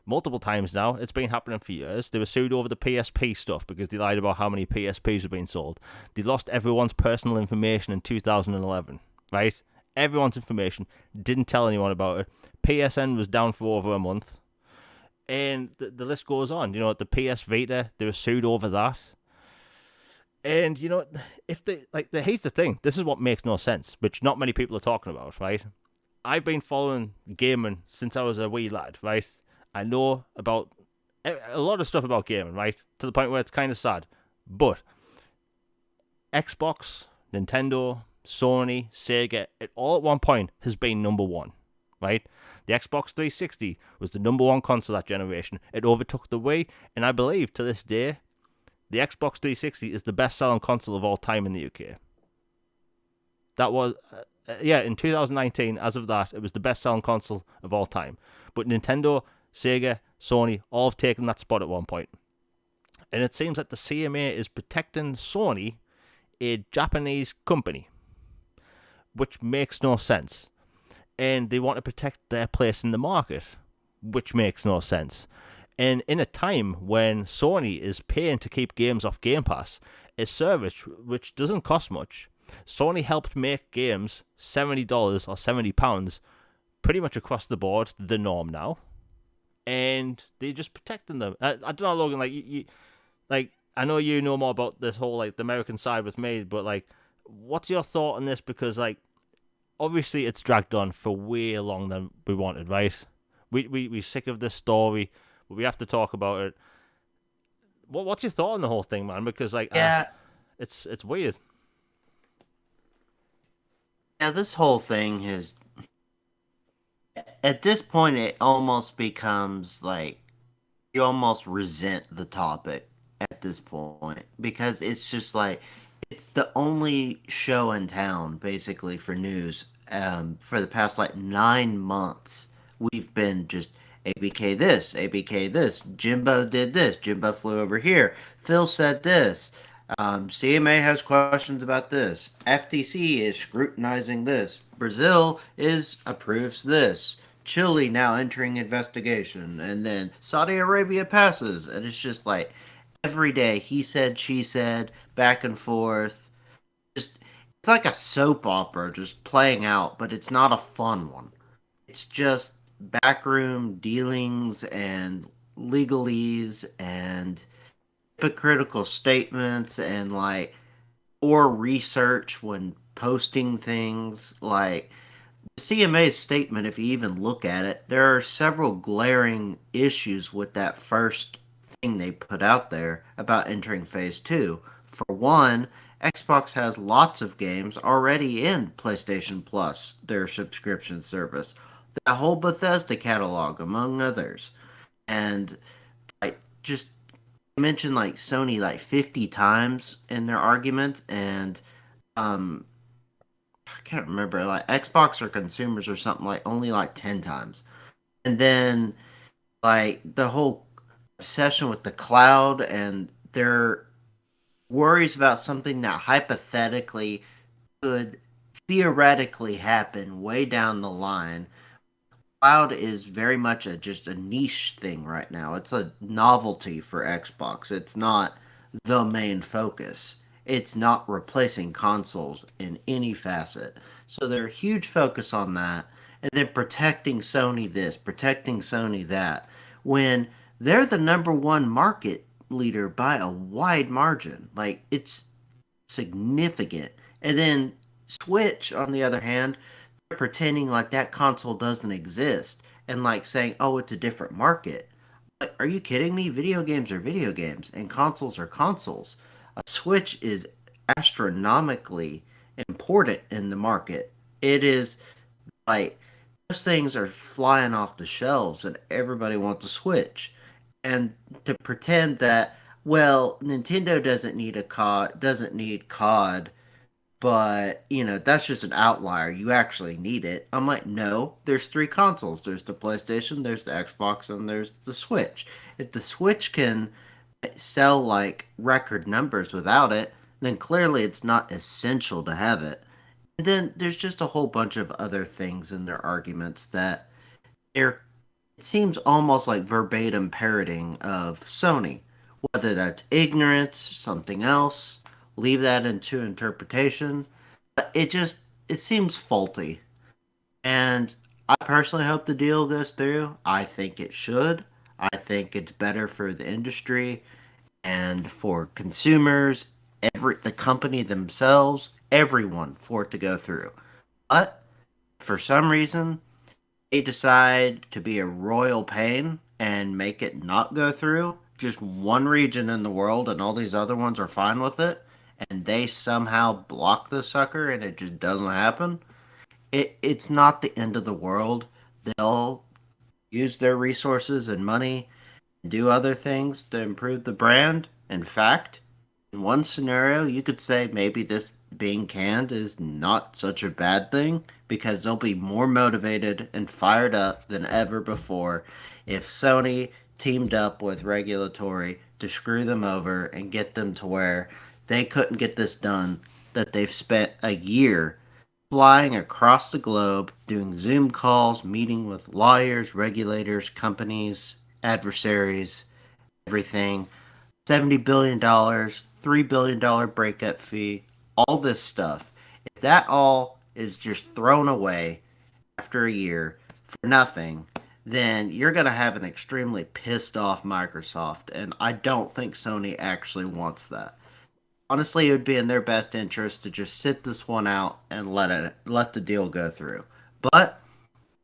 multiple times now. It's been happening for years. They were sued over the PSP stuff because they lied about how many PSPs were being sold. They lost everyone's personal information in 2011, right? Everyone's information. Didn't tell anyone about it. PSN was down for over a month. And the list goes on. You know, the PS Vita, they were sued over that. And, you know, if they, like, here's the thing. This is what makes no sense, which not many people are talking about, right? I've been following gaming since I was a wee lad, right? I know about a lot of stuff about gaming, right? To the point where it's kind of sad. But Xbox, Nintendo, Sony, Sega, it all at one point has been number one, right? The Xbox 360 was the number one console that generation. It overtook the Wii, and I believe to this day, the Xbox 360 is the best-selling console of all time in the UK. That was, in 2019, as of that, it was the best-selling console of all time. But Nintendo, Sega, Sony, all have taken that spot at one point. And it seems that the CMA is protecting Sony, a Japanese company, which makes no sense. And they want to protect their place in the market, which makes no sense. And in a time when Sony is paying to keep games off Game Pass, a service which doesn't cost much, Sony helped make games $70 or £70 pretty much across the board, the norm now. And they're just protecting them. I don't know, Logan, like, you, like, I know you know more about this whole, like, the American side with me, but, like, what's your thought on this? Because, like, obviously it's dragged on for way longer than we wanted, right? We're sick of this story, but we have to talk about it. What's your thought on the whole thing, man? Because, like, it's weird. Yeah, this whole thing has, at this point, it almost becomes like you almost resent the topic at this point because it's just like it's the only show in town basically for news. For the past like 9 months, we've been just ABK this, ABK this, Jimbo did this, Jimbo flew over here, Phil said this. CMA has questions about this. FTC is scrutinizing this. Brazil approves this. Chile now entering investigation, and then Saudi Arabia passes, and it's just like every day he said, she said, back and forth. Just it's like a soap opera just playing out, but it's not a fun one. It's just backroom dealings and legalese and hypocritical statements and like or research when posting things like the CMA's statement. If you even look at it, there are several glaring issues with that first thing they put out there about entering phase 2. For one, Xbox has lots of games already in PlayStation Plus, their subscription service, that whole Bethesda catalog among others. And like just mentioned like Sony like 50 times in their arguments, and I can't remember, like Xbox or consumers or something like only like 10 times. And then like the whole obsession with the cloud and their worries about something that hypothetically could theoretically happen way down the line. Cloud is very much just a niche thing right now. It's a novelty for Xbox. It's not the main focus. It's not replacing consoles in any facet. So they're a huge focus on that. And then protecting Sony this, protecting Sony that, when they're the number one market leader by a wide margin. Like, it's significant. And then Switch, on the other hand, they're pretending like that console doesn't exist and like saying, oh, it's a different market. Like, are you kidding me? Video games are video games and consoles are consoles. A Switch is astronomically important in the market. It is like those things are flying off the shelves and everybody wants a Switch. And to pretend that, well, Nintendo doesn't need COD, but that's just an outlier. You actually need it. I'm like, no, there's three consoles. There's the PlayStation, there's the Xbox, and there's the Switch. If the Switch can sell like record numbers without it, then clearly it's not essential to have it. And then there's just a whole bunch of other things in their arguments that they're it seems almost like verbatim parroting of Sony. Whether that's ignorance, something else, leave that into interpretation. It just it seems faulty. And I personally hope the deal goes through. I think it should. I think it's better for the industry and for consumers, the company themselves, everyone for it to go through. But for some reason, they decide to be a royal pain and make it not go through. Just one region in the world, and all these other ones are fine with it, and they somehow block the sucker, and it just doesn't happen. It's not the end of the world. They'll use their resources and money, do other things to improve the brand. In fact, in one scenario, you could say maybe this being canned is not such a bad thing because they'll be more motivated and fired up than ever before if Sony teamed up with regulatory to screw them over and get them to where they couldn't get this done that they've spent a year flying across the globe, doing Zoom calls, meeting with lawyers, regulators, companies, adversaries, everything. $70 billion, $3 billion breakup fee, all this stuff. If that all is just thrown away after a year for nothing, then you're going to have an extremely pissed off Microsoft. And I don't think Sony actually wants that. Honestly, it would be in their best interest to just sit this one out and let the deal go through. But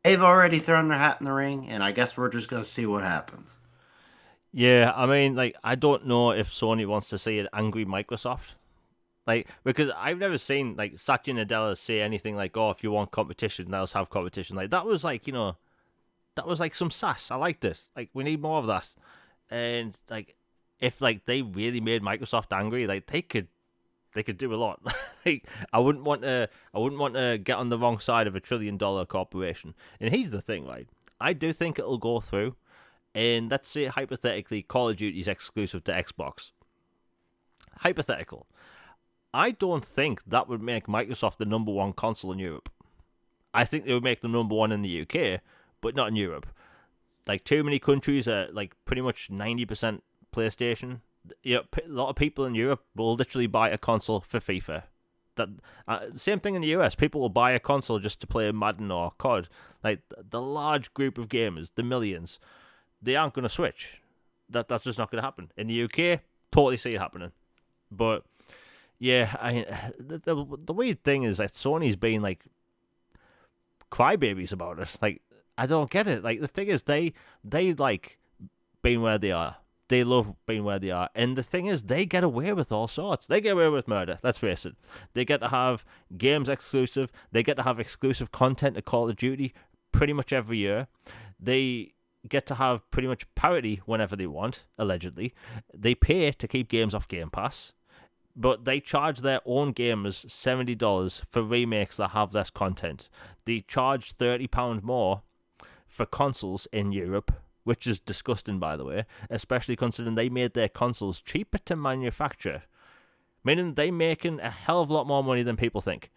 they've already thrown their hat in the ring, and I guess we're just going to see what happens. Yeah, I mean, like, I don't know if Sony wants to see an angry Microsoft. Like, because I've never seen, like, Satya Nadella say anything like, oh, if you want competition, let us have competition. Like, that was like, that was like some sass. I liked it. Like, we need more of that. And, like, if, like, they really made Microsoft angry, like, they could do a lot. Like, I wouldn't want to get on the wrong side of $1 trillion corporation. And here's the thing, right? I do think it'll go through. And let's say hypothetically, Call of Duty is exclusive to Xbox. Hypothetical. I don't think that would make Microsoft the number one console in Europe. I think they would make them number one in the UK, but not in Europe. Like, too many countries are like pretty much 90% PlayStation. A lot of people in Europe will literally buy a console for FIFA. That same thing in the US. People will buy a console just to play Madden or COD. Like, the large group of gamers, the millions, they aren't going to switch. That's just not going to happen. In the UK, totally see it happening. But yeah, the weird thing is that Sony's been like crybabies about it. Like, I don't get it. Like, the thing is, they like being where they are. They love being where they are. And the thing is, they get away with all sorts. They get away with murder, let's face it. They get to have games exclusive. They get to have exclusive content to Call of Duty pretty much every year. They get to have pretty much parity whenever they want, allegedly. They pay to keep games off Game Pass, but they charge their own gamers $70 for remakes that have less content. They charge £30 more for consoles in Europe, which is disgusting, by the way, especially considering they made their consoles cheaper to manufacture, meaning they're making a hell of a lot more money than people think.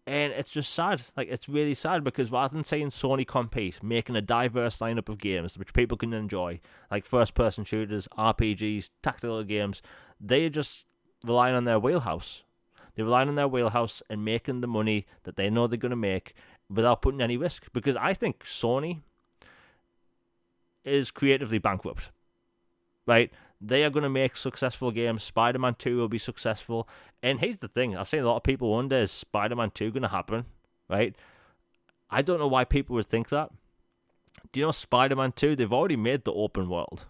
And it's just sad. Like, it's really sad because rather than saying Sony compete, making a diverse lineup of games which people can enjoy, like first-person shooters, RPGs, tactical games, they just relying on their wheelhouse. They're relying on their wheelhouse and making the money that they know they're going to make without putting any risk. Because I think Sony is creatively bankrupt, right? They are going to make successful games. Spider-Man 2 will be successful. And here's the thing. I've seen a lot of people wonder, is Spider-Man 2 going to happen, right? I don't know why people would think that. Do you know Spider-Man 2, they've already made the open world.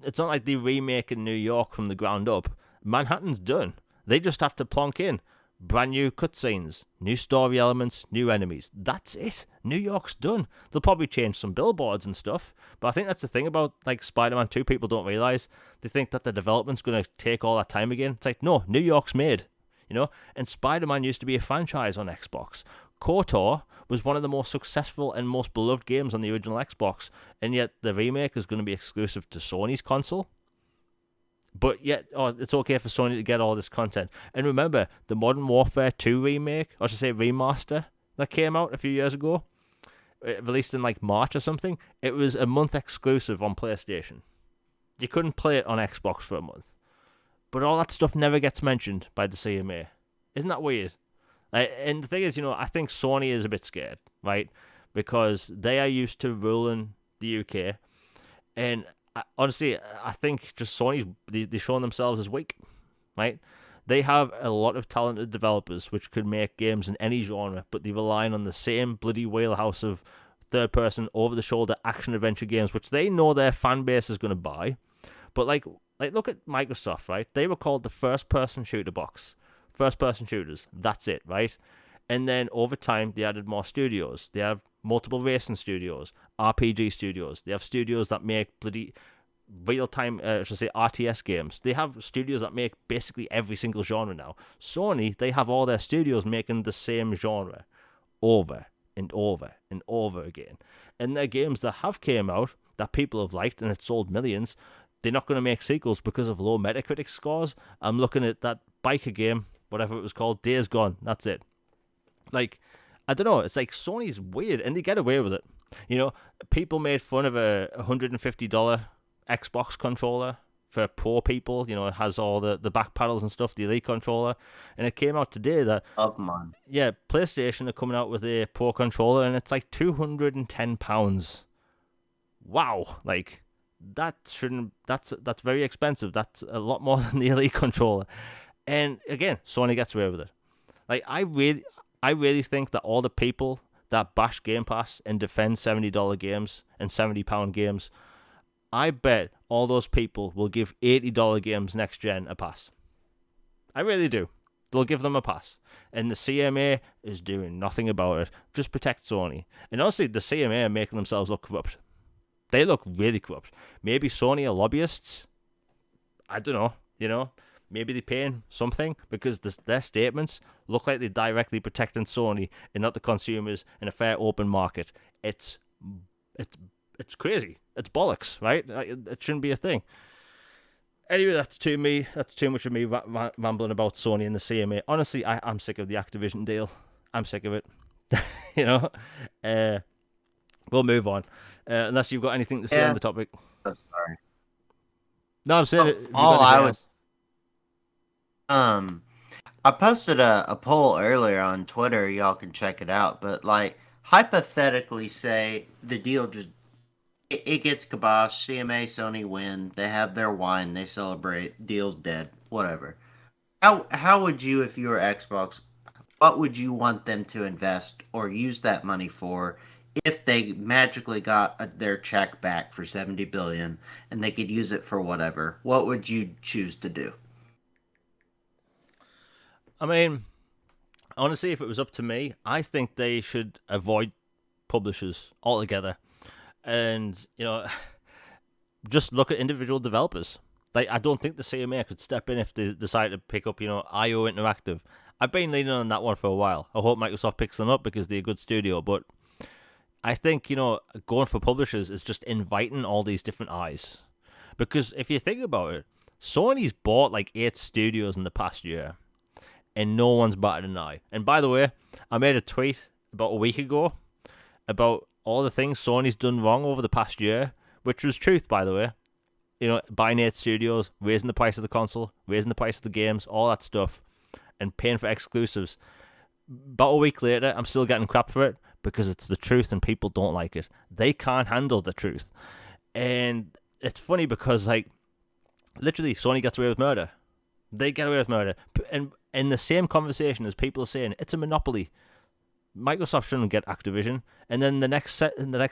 It's not like they're remaking New York from the ground up. Manhattan's done. They just have to plonk in brand new cutscenes, new story elements, new enemies. That's it. New York's done. They'll probably change some billboards and stuff, but I think that's the thing about like Spider-Man 2 people don't realise. They think that the development's going to take all that time again. It's like, no, New York's made, And Spider-Man used to be a franchise on Xbox. KOTOR was one of the most successful and most beloved games on the original Xbox, and yet the remake is going to be exclusive to Sony's console. But yet, it's okay for Sony to get all this content. And remember, the Modern Warfare 2 remake, or I should say remaster, that came out a few years ago, released in like March or something. It was a month exclusive on PlayStation. You couldn't play it on Xbox for a month. But all that stuff never gets mentioned by the CMA. Isn't that weird? And the thing is, I think Sony is a bit scared, right? Because they are used to ruling the UK. And honestly, I think just Sony's, they're showing themselves as weak, right? They have a lot of talented developers which could make games in any genre, but they're relying on the same bloody wheelhouse of third-person, over-the-shoulder action-adventure games, which they know their fan base is going to buy. But like look at Microsoft, right? They were called the first-person shooter box. First-person shooters, that's it, right? And then over time, they added more studios. They have multiple racing studios, RPG studios. They have studios that make bloody real-time, RTS games. They have studios that make basically every single genre now. Sony, they have all their studios making the same genre over and over and over again. And their games that have came out, that people have liked, and it sold millions, they're not going to make sequels because of low Metacritic scores. I'm looking at that biker game, whatever it was called, Days Gone. That's it. Like, I don't know. It's like Sony's weird, and they get away with it. People made fun of a $150 Xbox controller for poor people. It has all the back paddles and stuff, the Elite controller. And it came out today that, yeah, PlayStation are coming out with a Pro controller, and it's like £210. Wow. Like, that's very expensive. That's a lot more than the Elite controller. And again, Sony gets away with it. Like, I really think that all the people that bash Game Pass and defend $70 games and £70 games, I bet all those people will give $80 games next gen a pass. I really do. They'll give them a pass. And the CMA is doing nothing about it. Just protect Sony. And honestly, the CMA are making themselves look corrupt. They look really corrupt. Maybe Sony are lobbyists. I don't know. Maybe they're paying something because their statements look like they're directly protecting Sony and not the consumers in a fair open market. It's crazy. It's bollocks, right? It shouldn't be a thing. Anyway, that's too much of me rambling about Sony and the CMA. Honestly, I'm sick of the Activision deal. I'm sick of it. We'll move on. Unless you've got anything to say on the topic. Oh, sorry. No, I'm saying I posted a poll earlier on Twitter. Y'all can check it out. But like, hypothetically, say the deal just it gets kiboshed. CMA, Sony win. They have their wine. They celebrate. Deal's dead. Whatever. How would you, if you were Xbox, what would you want them to invest or use that money for? If they magically got their check back for $70 billion and they could use it for whatever, what would you choose to do? I mean, honestly, if it was up to me, I think they should avoid publishers altogether, and just look at individual developers. Like, I don't think the CMA could step in if they decide to pick up, IO Interactive. I've been leaning on that one for a while. I hope Microsoft picks them up because they're a good studio, but I think, going for publishers is just inviting all these different eyes. Because if you think about it, Sony's bought like 8 studios in the past year, and no one's batted an eye. And by the way, I made a tweet about a week ago about all the things Sony's done wrong over the past year, which was truth, by the way. Buying 8 studios, raising the price of the console, raising the price of the games, all that stuff, and paying for exclusives. About a week later, I'm still getting crap for it, because it's the truth and people don't like it. They can't handle the truth. And it's funny because, like, literally, Sony gets away with murder. They get away with murder. And in the same conversation as people are saying, it's a monopoly. Microsoft shouldn't get Activision. And then in the next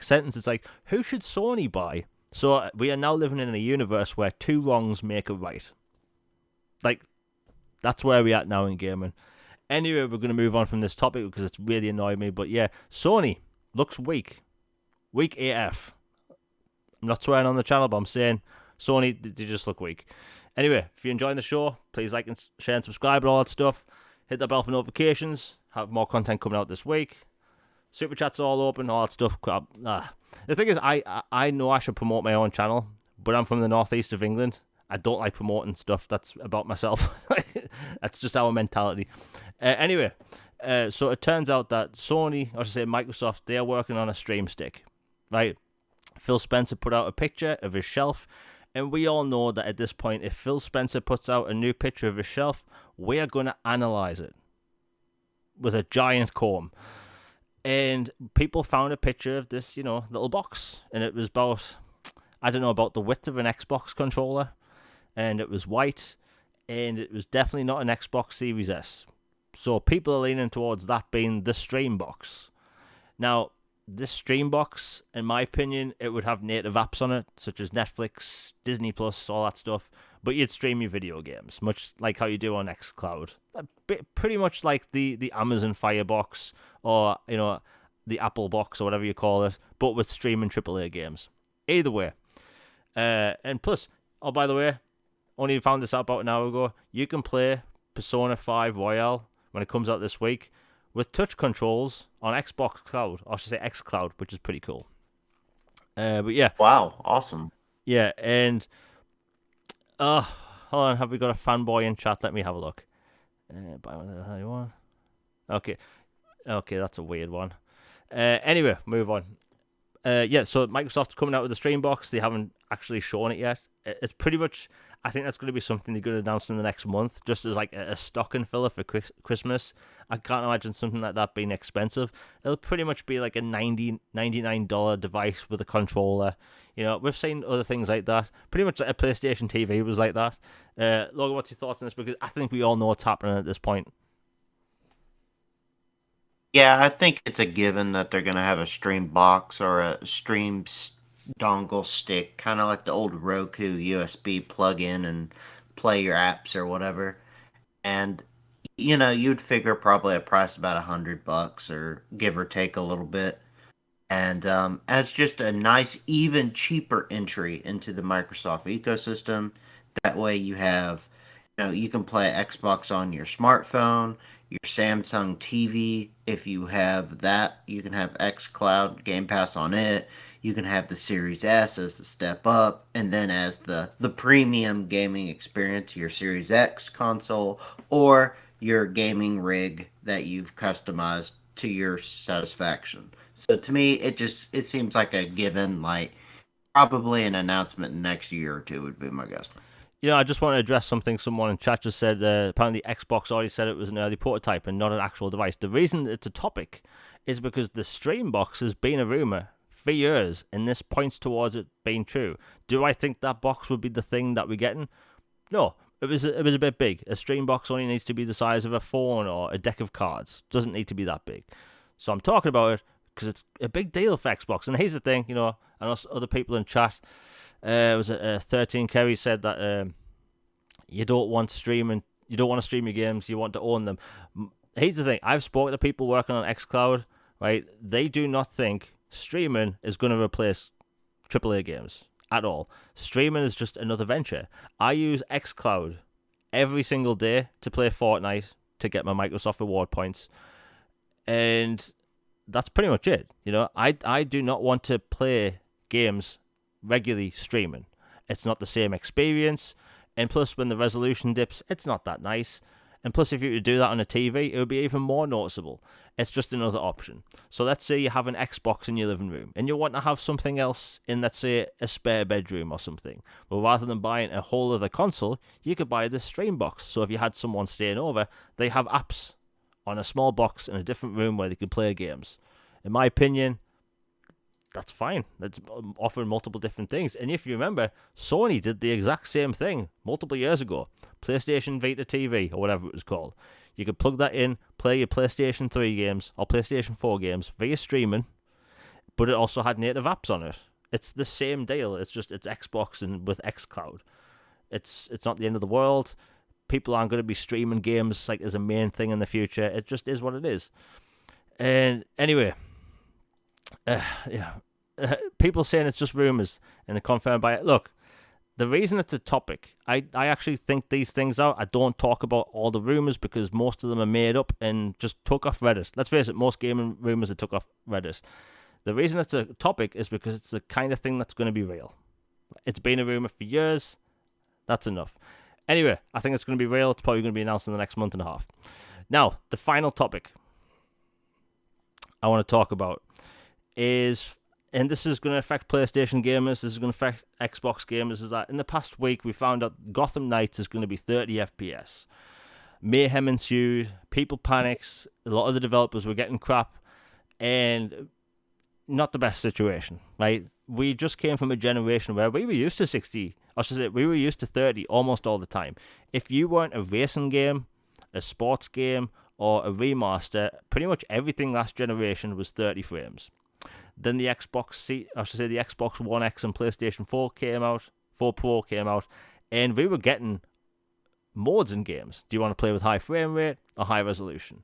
sentence, it's like, who should Sony buy? So we are now living in a universe where 2 wrongs make a right. Like, that's where we're at now in gaming. Anyway, we're going to move on from this topic because it's really annoyed me. But yeah, Sony looks weak. Weak AF. I'm not swearing on the channel, but I'm saying Sony, they just look weak. Anyway, if you're enjoying the show, please like and share and subscribe and all that stuff. Hit the bell for notifications. Have more content coming out this week. Super chats all open, all that stuff. The thing is, I know I should promote my own channel, but I'm from the northeast of England. I don't like promoting stuff that's about myself. That's just our mentality. Anyway, So it turns out that Sony, or I should say Microsoft, they are working on a stream stick, right? Phil Spencer put out a picture of his shelf, and we all know that at this point, if Phil Spencer puts out a new picture of his shelf, we are going to analyze it with a giant comb. And people found a picture of this, little box, and it was about, I don't know, about the width of an Xbox controller, and it was white, and it was definitely not an Xbox Series S. So people are leaning towards that being the stream box. Now, this stream box, in my opinion, it would have native apps on it, such as Netflix, Disney Plus, all that stuff. But you'd stream your video games, much like how you do on xCloud. Pretty much like the Amazon Firebox or, the Apple Box or whatever you call it, but with streaming AAA games. Either way. And plus, oh, by the way, only found this out about an hour ago, you can play Persona 5 Royale when it comes out this week with touch controls on Xbox Cloud, or I should say xCloud, which is pretty cool. But yeah. Wow, awesome. Yeah, and hold on, have we got a fanboy in chat? Let me have a look. Okay, that's a weird one. Anyway, move on. Yeah, so Microsoft's coming out with the stream box. They haven't actually shown it yet. It's pretty much, I think that's going to be something they're going to announce in the next month, just as like a stocking filler for Christmas. I can't imagine something like that being expensive. It'll pretty much be like a $99 device with a controller. We've seen other things like that. Pretty much like a PlayStation TV was like that. Logan, what's your thoughts on this? Because I think we all know what's happening at this point. Yeah, I think it's a given that they're going to have a stream box or a stream dongle stick, kind of like the old Roku USB plug-in and play your apps or whatever. And, you'd figure probably a price about $100 or give or take a little bit. And as just a nice, even cheaper entry into the Microsoft ecosystem, that way you have, you can play Xbox on your smartphone, your Samsung TV. If you have that, you can have xCloud Game Pass on it. You can have the Series S as the step up, and then as the premium gaming experience, your Series X console, or your gaming rig that you've customized to your satisfaction. So to me, it seems like a given, like probably an announcement next year or two would be my guess. I just want to address something someone in chat just said. Apparently, Xbox already said it was an early prototype and not an actual device. The reason it's a topic is because the stream box has been a rumor for years, and this points towards it being true. Do I think that box would be the thing that we're getting? No, it was a bit big. A stream box only needs to be the size of a phone or a deck of cards. Doesn't need to be that big. So I'm talking about it because it's a big deal for Xbox. And here's the thing, I know other people in chat. Was 13 Kerry said that you don't want to stream your games, you want to own them. Here's the thing, I've spoken to people working on xCloud, right? They do not think streaming is going to replace AAA games at all. Streaming is just another venture. I use xCloud every single day to play Fortnite to get my Microsoft reward points, and that's pretty much it. I do not want to play games regularly streaming. It's not the same experience, and plus when the resolution dips, it's not that nice. And plus, if you were to do that on a TV, it would be even more noticeable. It's just another option. So let's say you have an Xbox in your living room and you want to have something else in, let's say, a spare bedroom or something. Well, rather than buying a whole other console, you could buy this stream box. So if you had someone staying over, they have apps on a small box in a different room where they can play games. In my opinion, that's fine. That's offering multiple different things. And if you remember, Sony did the exact same thing multiple years ago. PlayStation Vita TV, or whatever it was called. You could plug that in, play your PlayStation 3 games, or PlayStation 4 games via streaming, but it also had native apps on it. It's the same deal. It's Xbox and with xCloud. It's not the end of the world. People aren't going to be streaming games like as a main thing in the future. It just is what it is. And anyway... people saying it's just rumors and they're confirmed by it. Look, the reason it's a topic, I actually think these things out. I don't talk about all the rumors because most of them are made up and just took off Reddit. Let's face it, most gaming rumors are took off Reddit. The reason it's a topic is because it's the kind of thing that's going to be real. It's been a rumor for years. That's enough. Anyway, I think it's going to be real. It's probably going to be announced in the next month and a half. Now, the final topic. I want to talk about is, and this is going to affect PlayStation gamers, this is going to affect Xbox gamers, is that in the past week we found out Gotham Knights is going to be 30 FPS. Mayhem ensued, people panicked, a lot of the developers were getting crap, and not the best situation, right? We just came from a generation where we were used to 60, or should I say, we were used to 30 almost all the time. If you weren't a racing game, a sports game, or a remaster, pretty much everything last generation was 30 frames. Then the the Xbox One X and PlayStation 4 came out, 4 Pro came out, and we were getting modes in games. Do you want to play with high frame rate or high resolution?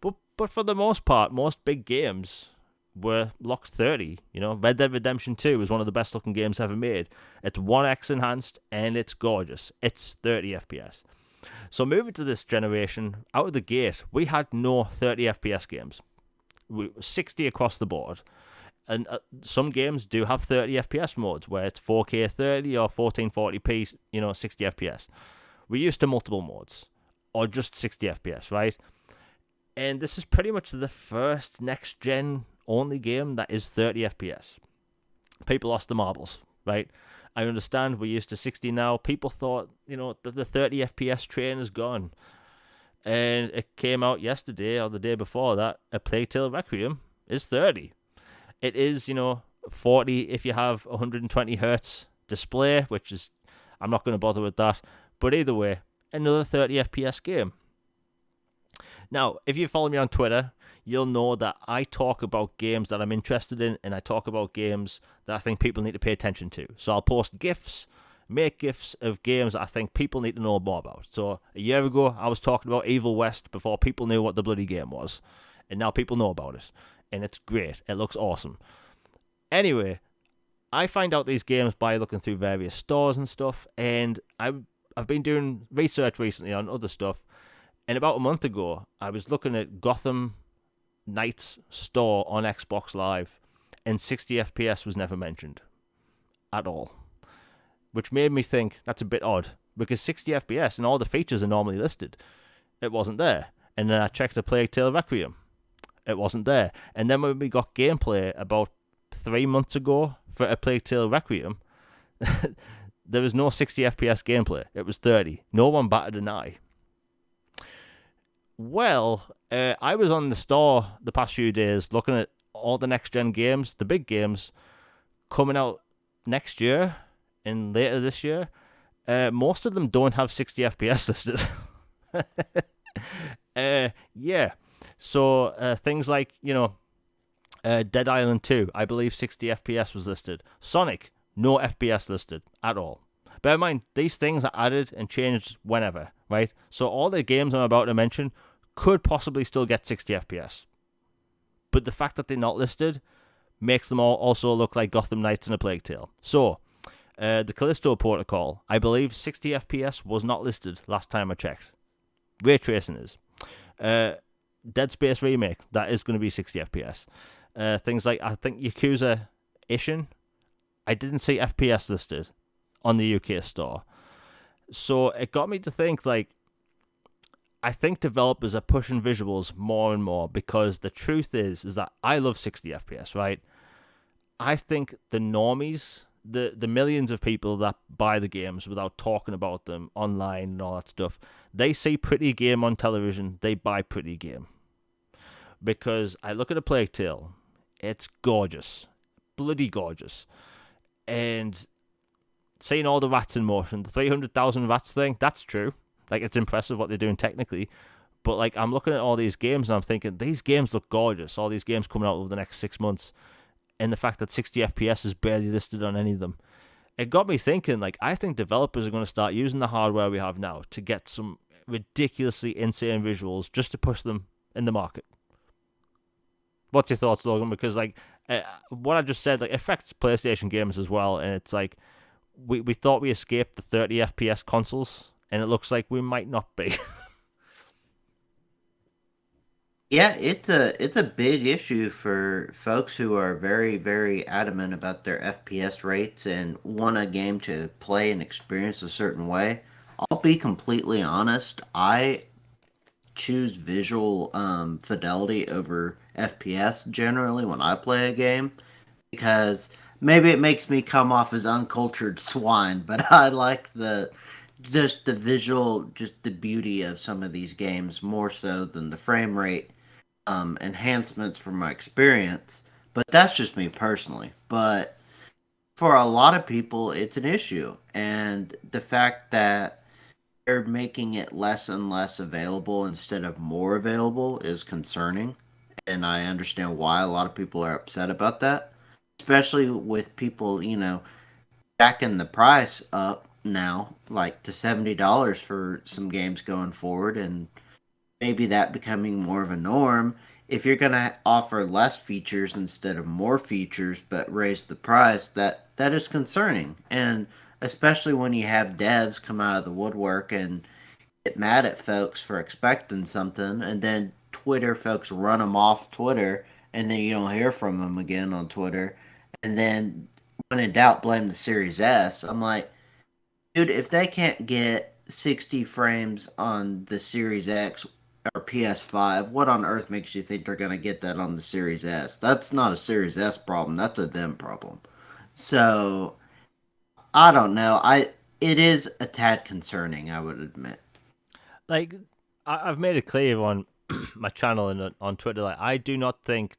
But for the most part, most big games were locked 30. Red Dead Redemption 2 is one of the best looking games ever made. It's 1X enhanced and it's gorgeous. It's 30 FPS. So moving to this generation, out of the gate, we had no 30 FPS games. 60 across the board. And some games do have 30 FPS modes where it's 4K 30 or 1440p, 60 FPS. We're used to multiple modes or just 60 FPS, right? And this is pretty much the first next gen only game that is 30 FPS. People lost the marbles, right? I understand we're used to 60 now. People thought, the 30 FPS train is gone. And it came out yesterday or the day before that A Plague Tale Requiem is 30. It is, 40 if you have 120 hertz display, which is, I'm not going to bother with that. But either way, another 30 FPS game. Now, if you follow me on Twitter, you'll know that I talk about games that I'm interested in, and I talk about games that I think people need to pay attention to. So I'll post GIFs, make GIFs of games that I think people need to know more about. So a year ago, I was talking about Evil West before people knew what the bloody game was. And now people know about it. And it's great. It looks awesome. Anyway, I find out these games by looking through various stores and stuff, and I've been doing research recently on other stuff. And about a month ago, I was looking at Gotham Knights store on Xbox Live, and 60 FPS was never mentioned at all, which made me think that's a bit odd, because 60 FPS and all the features are normally listed. It wasn't there. And then I checked A Plague Tale Requiem. It wasn't there. And then when we got gameplay about 3 months ago for A Plague Tale Requiem, there was no 60 FPS gameplay. It was 30. No one batted an eye. Well, I was on the store the past few days looking at all the next-gen games, the big games, coming out next year and later this year. Most of them don't have 60 FPS listed. Yeah. So things like, Dead Island 2, I believe 60 FPS was listed. Sonic, no FPS listed at all. Bear in mind, these things are added and changed whenever, right? So all the games I'm about to mention could possibly still get 60 FPS. But the fact that they're not listed makes them all also look like Gotham Knights and A Plague Tale. So, the Callisto Protocol, I believe 60 FPS was not listed last time I checked. Ray tracing is. Dead Space Remake, that is going to be 60 FPS. Things like, I think Yakuza Ishin, I didn't see FPS listed on the UK store. So it got me to think, I think developers are pushing visuals more and more, because the truth is that I love 60 FPS, right? I think the normies, the millions of people that buy the games without talking about them online and all that stuff, they see pretty game on television, they buy pretty game. Because I look at A Plague Tale, it's gorgeous. Bloody gorgeous. And seeing all the rats in motion, the 300,000 rats thing, that's true. It's impressive what they're doing technically. But, I'm looking at all these games and I'm thinking, these games look gorgeous. All these games coming out over the next 6 months. And the fact that 60 FPS is barely listed on any of them. It got me thinking, I think developers are going to start using the hardware we have now to get some ridiculously insane visuals just to push them in the market. What's your thoughts, Logan? Because, what I just said, affects PlayStation gamers as well. And it's we thought we escaped the 30 FPS consoles, and it looks like we might not be. Yeah, it's a big issue for folks who are very, very adamant about their FPS rates and want a game to play and experience a certain way. I'll be completely honest, I choose visual fidelity over FPS generally when I play a game, because maybe it makes me come off as uncultured swine, but I like the visual, just the beauty of some of these games more so than the frame rate enhancements from my experience. But that's just me personally. But for a lot of people, it's an issue, and the fact that they're making it less and less available instead of more available is concerning. And I understand why a lot of people are upset about that, especially with people, jacking the price up now, like to $70 for some games going forward, and maybe that becoming more of a norm. If you're going to offer less features instead of more features but raise the price, that is concerning. And especially when you have devs come out of the woodwork and get mad at folks for expecting something, and then Twitter folks run them off Twitter, and then you don't hear from them again on Twitter. And then when in doubt, blame the Series S. I'm like, dude, if they can't get 60 frames on the Series X or PS5, what on earth makes you think they're going to get that on the Series S? That's not a Series S problem. That's a them problem. So, I don't know. It is a tad concerning, I would admit. Like, I've made it clear on my channel and on Twitter, like, I do not think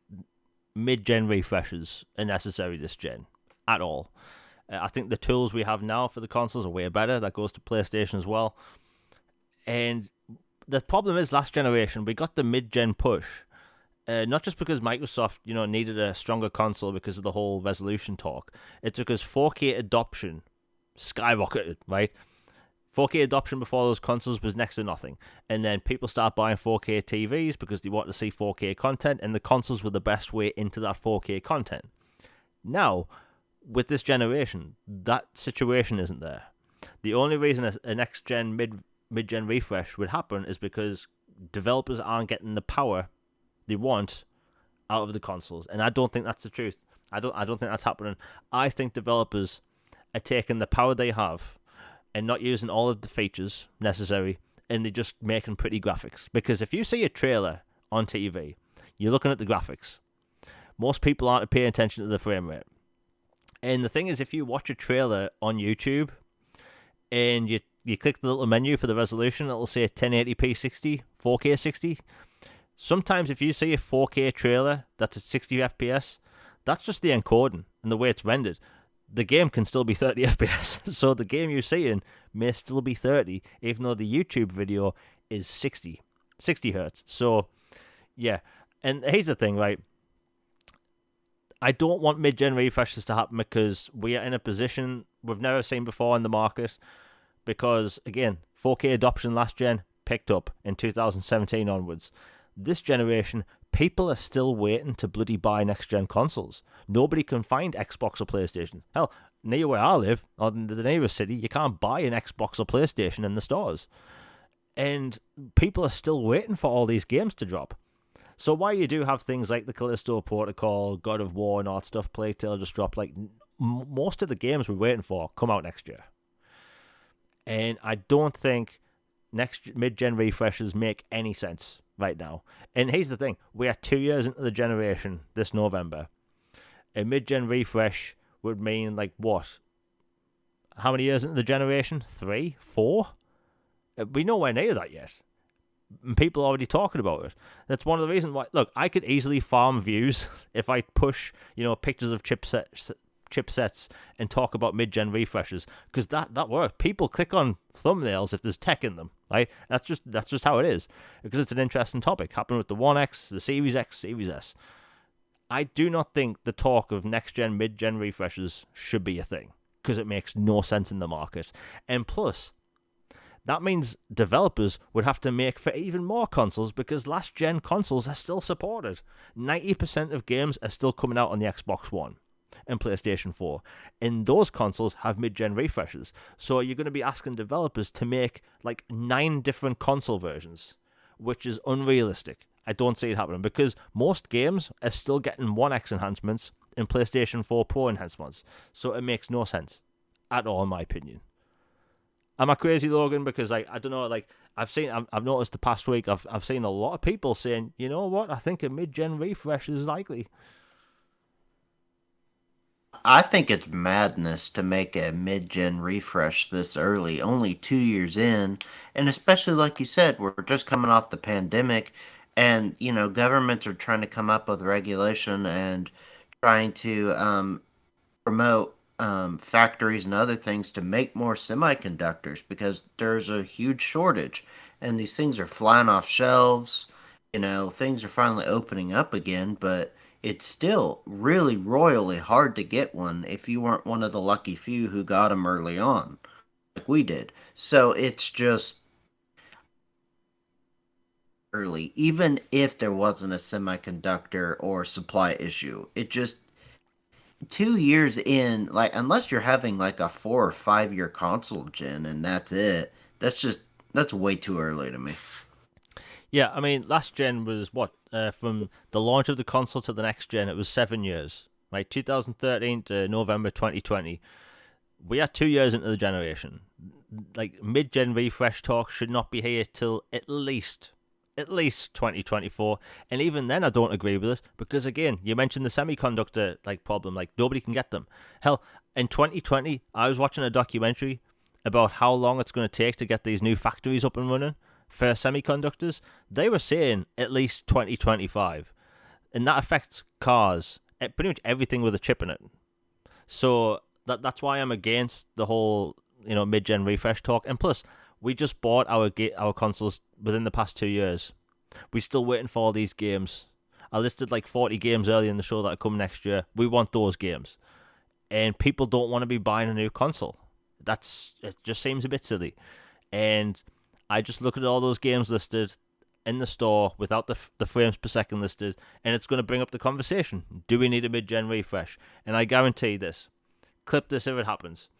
mid-gen refreshes are necessary this gen at all. I think the tools we have now for the consoles are way better. That goes to PlayStation as well. And the problem is, last generation, we got the mid-gen push. Not just because Microsoft, needed a stronger console because of the whole resolution talk. It's because 4K adoption skyrocketed, right? 4K adoption before those consoles was next to nothing. And then people start buying 4K TVs because they want to see 4K content, and the consoles were the best way into that 4K content. Now, with this generation, that situation isn't there. The only reason a next-gen, mid-gen refresh would happen is because developers aren't getting the power they want out of the consoles. And I don't think that's the truth. I don't think that's happening. I think developers are taking the power they have and not using all of the features necessary, and they're just making pretty graphics. Because if you see a trailer on TV, you're looking at the graphics. Most people aren't paying attention to the frame rate. And the thing is, if you watch a trailer on YouTube and you click the little menu for the resolution, it'll say 1080p 60, 4K 60. Sometimes if you see a 4K trailer that's at 60 FPS, that's just the encoding and the way it's rendered. The game can still be 30 FPS. So the game you're seeing may still be 30, even though the YouTube video is 60 hertz. So, yeah. And here's the thing, right? I don't want mid-gen refreshes to happen because we are in a position we've never seen before in the market. Because, again, 4K adoption last gen picked up in 2017 onwards. This generation, people are still waiting to bloody buy next-gen consoles. Nobody can find Xbox or PlayStation. Hell, near where I live, or in the nearest city, you can't buy an Xbox or PlayStation in the stores. And people are still waiting for all these games to drop. So while you do have things like the Callisto Protocol, God of War and all that stuff, Plague Tale just dropped, like, most of the games we're waiting for come out next year. And I don't think next mid-gen refreshes make any sense right now. And here's the thing. We are 2 years into the generation this November. A mid-gen refresh would mean, like, what? How many years into the generation? 3? 4? We're nowhere near that yet. And people are already talking about it. That's one of the reasons why... Look, I could easily farm views if I push, pictures of chipsets and talk about mid-gen refreshes, because that works. People click on thumbnails if there's tech in them, right? That's just how it is, because it's an interesting topic. Happened with the One X, the Series X, Series S. I do not think the talk of next-gen, mid-gen refreshes should be a thing, because it makes no sense in the market. And plus, that means developers would have to make for even more consoles, because last-gen consoles are still supported. 90% of games are still coming out on the Xbox One and PlayStation 4. And those consoles have mid-gen refreshes. So you're going to be asking developers to make like 9 different console versions, which is unrealistic. I don't see it happening, because most games are still getting One X enhancements and PlayStation 4 Pro enhancements. So it makes no sense at all, in my opinion. Am I crazy, Logan? Because like I don't know, like I've noticed the past week I've seen a lot of people saying, you know what, I think a mid-gen refresh is likely. I think it's madness to make a mid-gen refresh this early, only 2 years in, and especially like you said, we're just coming off the pandemic, and governments are trying to come up with regulation and trying to promote factories and other things to make more semiconductors because there's a huge shortage, and these things are flying off shelves. Things are finally opening up again, but it's still really royally hard to get one if you weren't one of the lucky few who got them early on, like we did. So it's just early, even if there wasn't a semiconductor or supply issue. It just 2 years in, like, unless you're having like a 4 or 5 year console gen and that's it, that's way too early to me. Yeah, I mean, last gen was what from the launch of the console to the next gen, it was 7 years, right? 2013 to November 2020. We are 2 years into the generation. Like mid-gen refresh talk should not be here till at least 2024, and even then I don't agree with it because again you mentioned the semiconductor like problem, like nobody can get them. Hell, in 2020 I was watching a documentary about how long it's going to take to get these new factories up and running for semiconductors. They were saying at least 2025, and that affects cars, pretty much everything with a chip in it. So that's why I'm against the whole mid-gen refresh talk. And plus, we just bought our consoles within the past 2 years. We're still waiting for all these games. I listed like 40 games earlier in the show that come next year. We want those games, and people don't want to be buying a new console. It just seems a bit silly. And I just look at all those games listed in the store without the frames per second listed, and it's going to bring up the conversation. Do we need a mid-gen refresh? And I guarantee this. Clip this if it happens.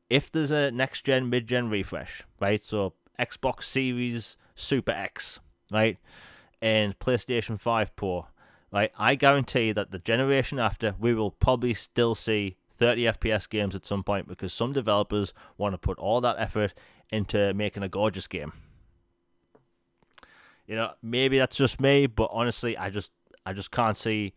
If there's a next-gen, mid-gen refresh, right? So Xbox Series Super X, right? And PlayStation 5 Pro, right? I guarantee that the generation after, we will probably still see 30 FPS games at some point because some developers want to put all that effort into making a gorgeous game. Maybe that's just me, but honestly, I just can't see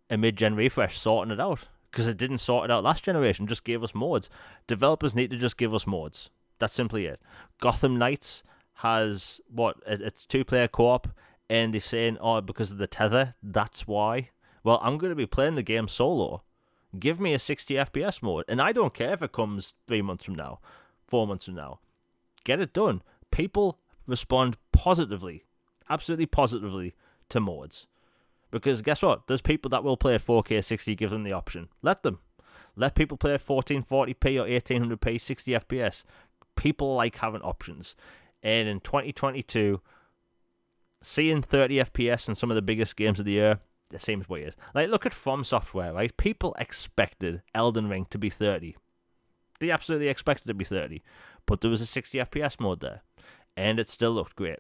a mid-gen refresh sorting it out because it didn't sort it out last generation. Just gave us mods. Developers need to just give us mods. That's simply it. Gotham Knights has it's 2-player co-op, and they're saying, oh, because of the tether, that's why. Well, I'm going to be playing the game solo. Give me a 60 FPS mode, and I don't care if it comes 3 months from now, 4 months from now. Get it done. People respond positively, absolutely positively, to mods. Because guess what? There's people that will play 4K 60, give them the option. Let them. Let people play 1440p or 1800p 60 FPS. People like having options. And in 2022, seeing 30 FPS in some of the biggest games of the year, it seems weird. Like, look at From Software, right? People expected Elden Ring to be 30. They absolutely expected it to be 30. But there was a 60 FPS mode there. And it still looked great.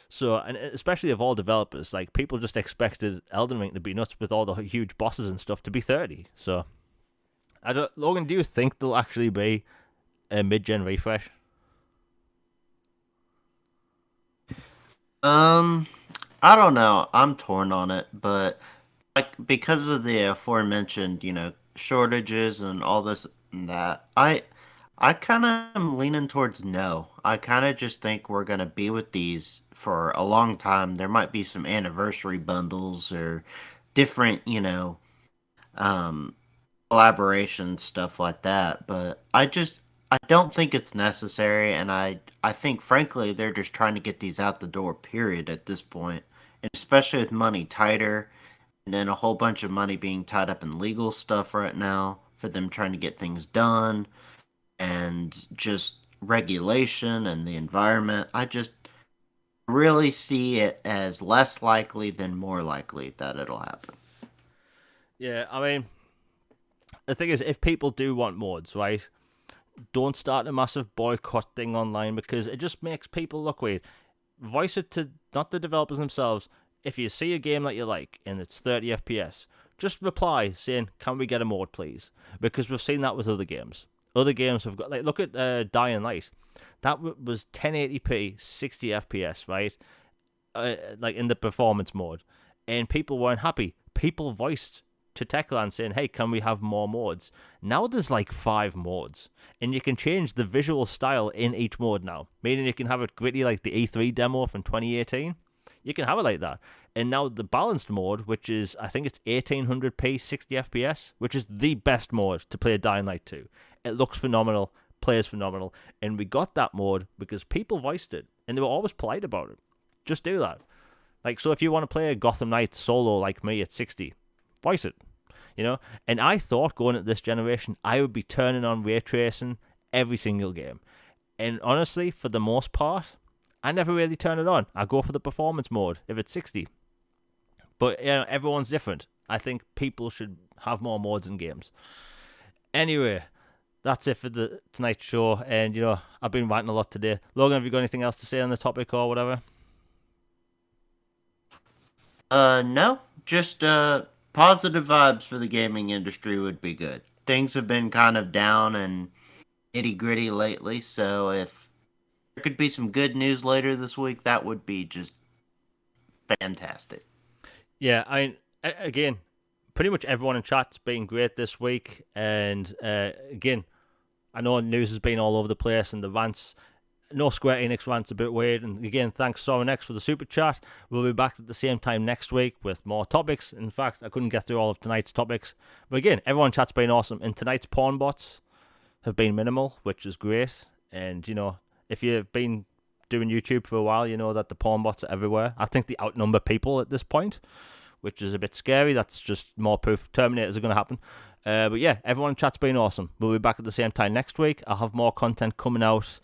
So, and especially of all developers, like, people just expected Elden Ring to be nuts with all the huge bosses and stuff to be 30. So, Logan, do you think there'll actually be a mid-gen refresh? I don't know. I'm torn on it, but like because of the aforementioned, shortages and all this and that, I kind of am leaning towards no. I kind of just think we're gonna be with these for a long time. There might be some anniversary bundles or different, um, collaboration stuff like that, but I don't think it's necessary, and I think frankly they're just trying to get these out the door. Period. At this point, and especially with money tighter, and then a whole bunch of money being tied up in legal stuff right now for them trying to get things done, and just regulation and the environment. I just really see it as less likely than more likely that it'll happen. Yeah, I mean, the thing is, if people do want mods, right, don't start a massive boycott thing online because it just makes people look weird. Voice it to not the developers themselves. If you see a game that you like and it's 30 FPS, just reply saying, "Can we get a mod, please?" Because we've seen that with other games. Other games have got, like, look at Dying Light. That was 1080p, 60 FPS, right? Like in the performance mode, and people weren't happy. People voiced to Techland saying, "Hey, can we have more modes?" Now there's like 5 modes, and you can change the visual style in each mode now. Meaning you can have it gritty like the E3 demo from 2018. You can have it like that. And now the balanced mode, which is, I think it's 1800p 60 FPS, which is the best mode to play Dying Light 2. It looks phenomenal, plays phenomenal, and we got that mode because people voiced it, and they were always polite about it. Just do that. Like, so if you want to play a Gotham Knights solo like me at 60, voice it, you know? And I thought going into this generation, I would be turning on ray tracing every single game. And honestly, for the most part, I never really turn it on. I go for the performance mode if it's 60. But, you know, everyone's different. I think people should have more modes in games. Anyway, that's it for tonight's show. And, you know, I've been writing a lot today. Logan, have you got anything else to say on the topic or whatever? No, just positive vibes for the gaming industry would be good. Things have been kind of down and nitty gritty lately, so if there could be some good news later this week, that would be just fantastic. Yeah, again, pretty much everyone in chat's been great this week, and again, I know news has been all over the place and the rants. No Square Enix rants a bit weird. And again, thanks Sorenex for the super chat. We'll be back at the same time next week with more topics. In fact, I couldn't get through all of tonight's topics. But again, everyone chat's been awesome. And tonight's porn bots have been minimal, which is great. And, you know, if you've been doing YouTube for a while, you know that the porn bots are everywhere. I think they outnumber people at this point, which is a bit scary. That's just more proof Terminators are going to happen. But yeah, everyone in chat's been awesome. We'll be back at the same time next week. I'll have more content coming out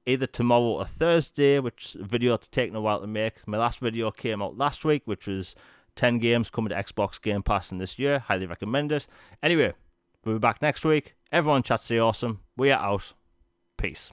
either tomorrow or Thursday, which video that's taken a while to make. My last video came out last week, which was 10 games coming to Xbox Game Pass in this year. Highly recommend it. Anyway, we'll be back next week. Everyone chat, stay awesome. We are out. Peace.